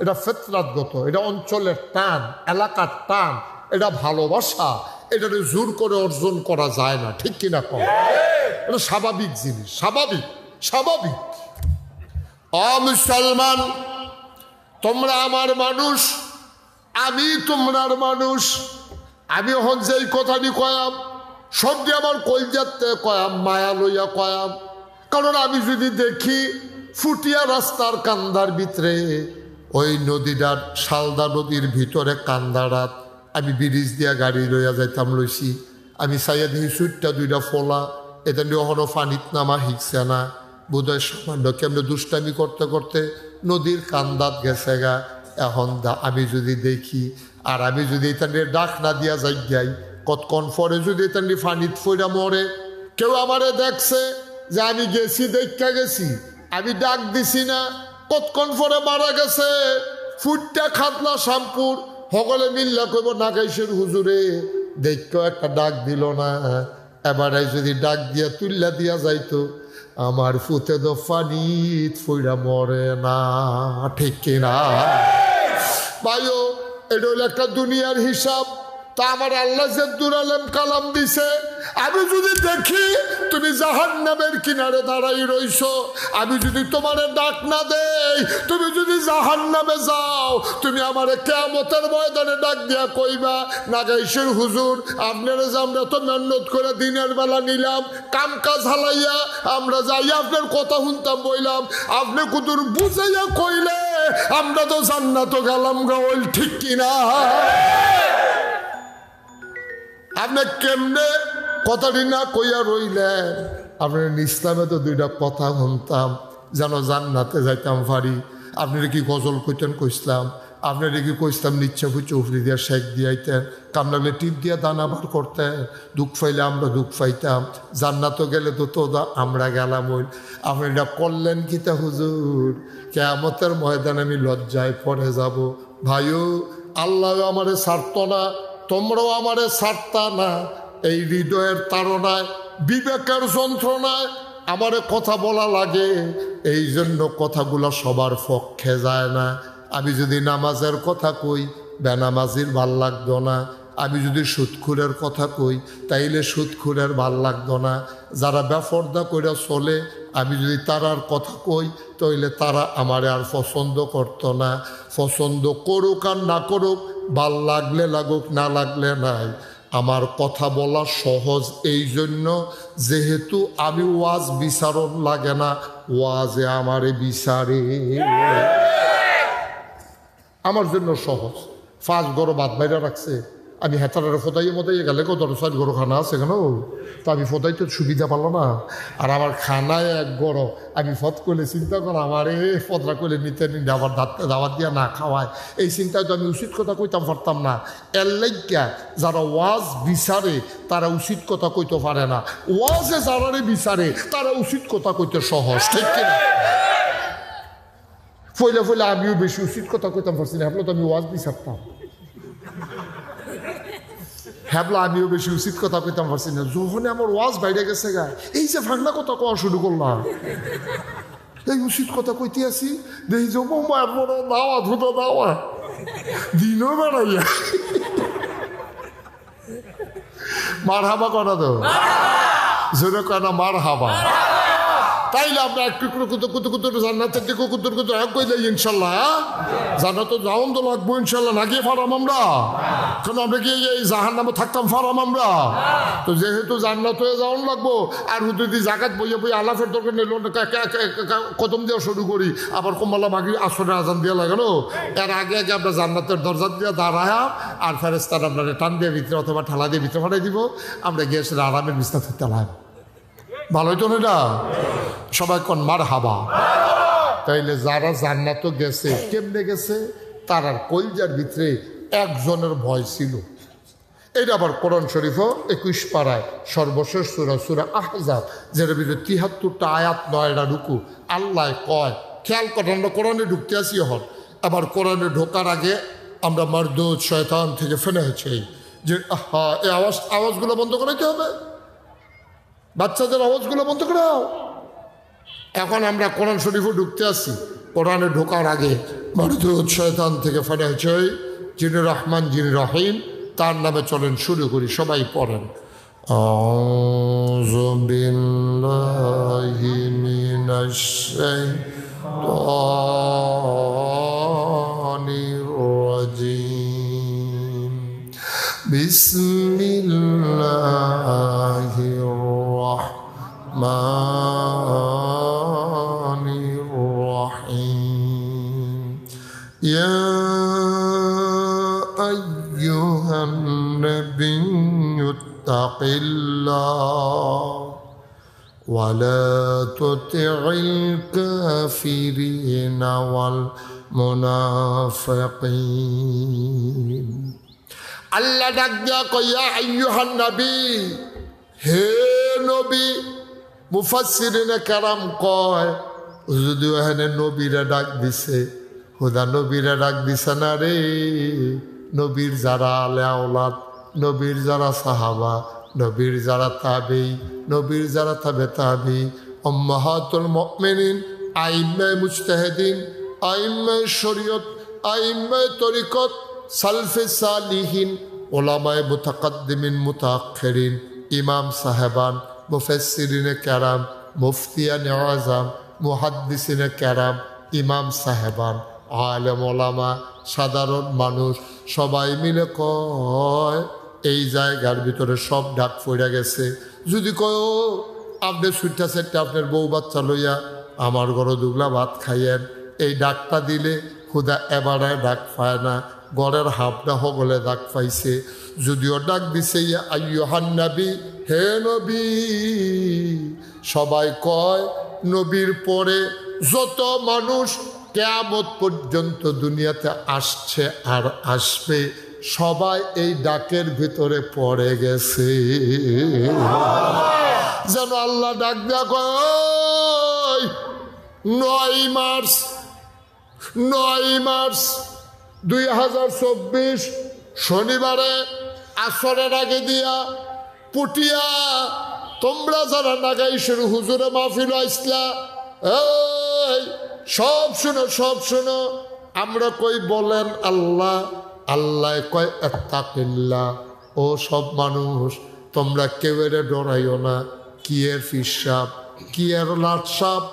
A: এটা ফেতরাতগত এটা অঞ্চলের টান এলাকার টান এটা ভালোবাসা এটা জোর করে অর্জন করা যায় না ঠিক কিনা কম এটা স্বাভাবিক জিনিস স্বাভাবিক মুসলমান তোমরা আমার মানুষ আমি তোমরার মানুষ আমি হন যে কথাটি কয়াম সবজি আমার কলজাতে কয়াম মায়া লইয়া কয়াম কারণ আমি যদি দেখি ফুটিয়া রাস্তার কান্দার ভিতরে ওই নদীটার শালদা নদীর ভিতরে কান্দারাত আমি ব্রিজ দিয়া গাড়ি লইয়া যাইতাম লইছি আমি চাইয়া দেখি সুইটটা 2টা ফোলা এটা নিয়ে ওখানো পানিত নামা শিখছে না বোধহয় সামান্য কেমনে দুষ্টামি করতে করতে নদীর কান্দাত গেছে গা এখন আমি যদি দেখি আর আমি যদি এটা নিয়ে ডাক না দিয়া যাই কতক্ষণ পরে যদি এটা নিয়ে পানিত ফইরা মরে কেউ আমারে দেখছে যে আমি গেছি দেখা গেছি আমি ডাক দিছি না কতক্ষণ পরে মারা গেছে ফুটটা খাতলা শ্যামপুর সকলে মিল্লা কইব নাগাইশের হুজুরে দেখো একটা ডাক দিল না এবারে যদি ডাক দিয়া তুল্লা দিয়া যাইতো আমার ফুতে তো ফানিত ফইরা মরে না ঠিক কিনা ভাইও এটা হলো একটা দুনিয়ার হিসাব তা আমার আল্লাহ যে দুরালেম কালাম দিছে, আমি যদি দেখি তুমি জাহান্নামের কিনারে দাঁড়াই রইছো, আমি যদি তোমারে ডাক না দেই, তুমি যদি জাহান্নামে যাও, তুমি আমারে কিয়ামতের ময়দানে ডাক দিয়া কইবা নাগাইশের হুজুর, আপনারা যে আমরা তো মেহনত করে দিনের বেলা নিলাম, কাম কাজ হালাইয়া আমরা যাই আপনার কথা শুনতাম বইলাম, আপনি কুতুর বুঝাইয়া কইলে আমরা তো জান্নাত গেলাম গাওয়াল, ঠিক কিনা? আপনি কেমনে কথাটি না কইয়া রইলেন? আপনার ইসলামে তো দুইটা কথা শুনতাম যেন জান্নাতে যাইতাম পারি। আপনারা কি গজল কইতেন কইসলাম, আপনারা কি কইসলাম নিচ্ছে ফুচে উফরি দিয়া শেখ দিয়াইতেন, কাম লাগলে টিপ দিয়া দানা বার করতেন, দুঃখ পাইলে আমরা দুঃখ পাইতাম, জান্নাতও গেলে তো আমরা গেলাম। ওই আপনি এটা করলেন কিতা হুজুর? কিয়ামতের ময়দানে আমি লজ্জায় পড়ে যাব। ভাইও, আল্লাহ আমারে ছাড়ত না, তোমরাও আমারে ছাড়তা না। এই হৃদয়ের তাড়নায়, বিবেকের যন্ত্রণায় আমারে কথা বলা লাগে, এই জন্য কথাগুলো সবার পক্ষে যায় না। আমি যদি নামাজের কথা কই, বেনামাজির ভাল লাগতো না। আমি যদি সুদখুরের কথা কই, তাইলে সুদখুরের ভাল লাগতো না। যারা বেপরদা করে চলে, আমি যদি তারার কথা কই, তাইলে তারা আমারে আর পছন্দ করতো না। পছন্দ করুক আর না করুক, ভাল লাগলে লাগুক, না লাগলে নাই। আমার কথা বলা সহজ এই জন্য, যেহেতু আমি ওয়াজ বিচারণ লাগে না, ওয়াজে আমারে বিচারে, আমার জন্য সহজ। 5 গরো ভাত বাইরে রাখছে, আমি হেতারের ফোটাইয়ে মতাইয়ে গেলে কত 4 গরো খানা আছে কেন, তো আমি ফোটাইতে সুবিধা পালো না। আর আমার খানায় 1 গরো, আমি ফত করলে চিন্তা করো আমার ফতরা করলে নিতে নিতে আবার দাওয়াত দিয়া না খাওয়ায়, এই চিন্তায় তো আমি উচিত কথা কইতাম পারতাম না। এর লাইগা যারা ওয়াজ বিচারে তারা উচিত কথা কইতে পারে না, ওয়াজে যারারে বিচারে তারা উচিত কথা কইতে সহজ, ঠিক কিনা? ফইলে ফইলে আমিও বেশি উচিত কথা কইতাম পারছি না, হ্যাবলো তো আমি ওয়াজ বিচারতাম, হ্যাবলা আমিও বেশি উচিত কথা কইতাম পারছি না। যখন আমার ওয়াজ বাইরে গেছে গা, এই যে ফাঁকনা কথা কওয়া শুরু করলাম, এই উচিত কথা কইতে আসি, দেখি যে মার বড় দাওয়া ধুতো দাওয়া দিনও বেড়াইয়া মার হাবা করা তো জোরে কয়না মার হাবা। তাইলে আমরা একটু কুতুর জান্নাতের দিকে কুতুর এক কই যাই ইনশাল্লাহ, জান্নাত যাওন তো লাগবো ইনশাল্লাহ, না গিয়ে ফারাম আমরা, কারণ আমরা গিয়ে এই জাহান্নামে থাকতাম ফারাম আমরা। তো যেহেতু জান্নাত হয়ে যাওন লাগবো, আর যদি জাকাত বইয়ে বই আলাফের দরকার নেই, কদম দেওয়া শুরু করি, আবার কমালা মাগি আসরে আজান দিয়ে লাগানো, এর আগে আগে আমরা জান্নাতের দরজা দিয়ে দাঁড়ায়া, আর ফেরেস্তার আপনার টান দিয়ে ভিতরে অথবা ঠালা দিয়ে ভিতরে ফাটাই দিব, আমরা গিয়ে সেটা আরামের বিস্তার থাকতে লাগ। ভালোই তো না? সবাই কোন মার হাবা। তাইলে যারা জান্নাত গেছে, কেমনে গেছে? তারার কলজার ভিতরে একজনের ভয় ছিল। এটা আবার কোরআন শরীফও 21 পারায় সর্বশেষ সূরা, সূরা আহজাব, যেটার ভিতরে 73টা আয়াত, 9টা রুকু। আল্লাহ কয়, খেয়াল করেন, আমরা কোরআনে ঢুকতে আসি হন, আবার কোরআনে ঢোকার আগে আমরা মারদুদ শয়তান থেকে ফেলে হয়েছে যে এই আওয়াজগুলো বন্ধ করাইতে হবে, বাচ্চাদের আওয়াজগুলো বন্ধ করাও। এখন আমরা কোরআন শরীফও ঢুকতে আসি, কোরআনে ঢোকার আগে মারদুদ শয়তান থেকে ফেলে হয়েছে যিনি রহমান যিনি রহিম, তার নামে চলেন শুরু করি, সবাই পড়েন। আউযু বিল্লাহি মিনাশ শাইতানির রাজিম। বিসমিল্লাহির রাহমানির রাহিম। ইয়া আইয়ুহান নাবিয়্যু ইত্তাকিল্লাহ ওয়া লা তুতি'ল কাফিরিনা ওয়াল মুনাফিকিন। আল্লাহ ডাক দিয়া কইয়া আইয়ুহান নবী, হে নবী। মুফাসসিরিনে কেরাম কয়, যদিও এখানে নবীরা ডাক দিছে, হুদা নবীরা ডাক দিছে না রে, নবীর যারা আলে আওলাদ, নবীর যারা সাহাবা, নবীর যারা তাবি, নবীর যারা তাবে তাবি, উম্মাহাতুল মুমিনিন, আইম্মায়ে মুজতাহিদিন, আইম্মায়ে শরীয়ত, আইম্মায়ে তরিকত, সালফে সালিহিন, ওলামায়ে মুতাকাদ্দিমিন মুতাআখিরিন, ইমাম সাহেবান, মুফাসসিরিনে কেরাম, মুফতিয়ানে আযম, মুহাদ্দিসিনে কেরাম, ইমাম সাহেবান, আলেম ওলামা, সাধারণ মানুষ সবাই মিলে কয় এই জায়গার ভিতরে সব ডাক পড়ে গেছে। যদি কয় ও আপনি সুইটা সেটটা আপনার বউ বাচ্চা লইয়া আমার ঘরে দুগলা ভাত খাইয়েন, এই ডাকটা দিলে খুদা এবারে ডাক পায় না, গড়ের হাফটা হগলে ডাক পাইছে। যদিও ডাক দিছে ইয়া আইয়ুহান নবী, হে নবী, সবাই কয় নবীর পরে যত মানুষ কিয়ামত পর্যন্ত দুনিয়াতে আসছে আর আসবে সবাই এই ডাকের ভিতরে পড়ে গেছে। যেন আল্লাহ ডাক দেয়া কয় 9 মার্চ 2024 শনিবারে আসরের আগে দিয়া পুটিয়া তোমরা যারা নাগাইশের হুজুরে মাহফিল আইসলা, এই সব শুনো, আমরা কই বলেন আল্লাহ, আল্লাহ কয় আত্তাকিল্লাহ। ও সব মানুষ তোমরা কেউ এরে ডরাইও না। কি এর ফির সাপ, কি এর লাট সাপ,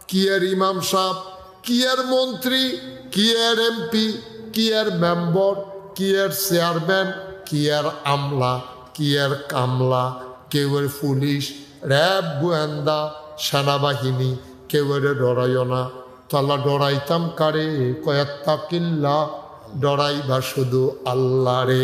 A: কি এর ইমাম সাপ, কি এর মন্ত্রী, কি এর এমপি, কি এর মেম্বর, কি এর চেয়ারম্যান, কি এর আমলা, কি এর কামলা, কেউ এর পুলিশ, র্যাব, গোয়েন্দা, সেনাবাহিনী, কেউ এরে ডরাইও না। তাহলে ডরাইতাম কারে? কয়াত্তাকিল্লাহ, ডরাইবা শুধু আল্লাহ রে।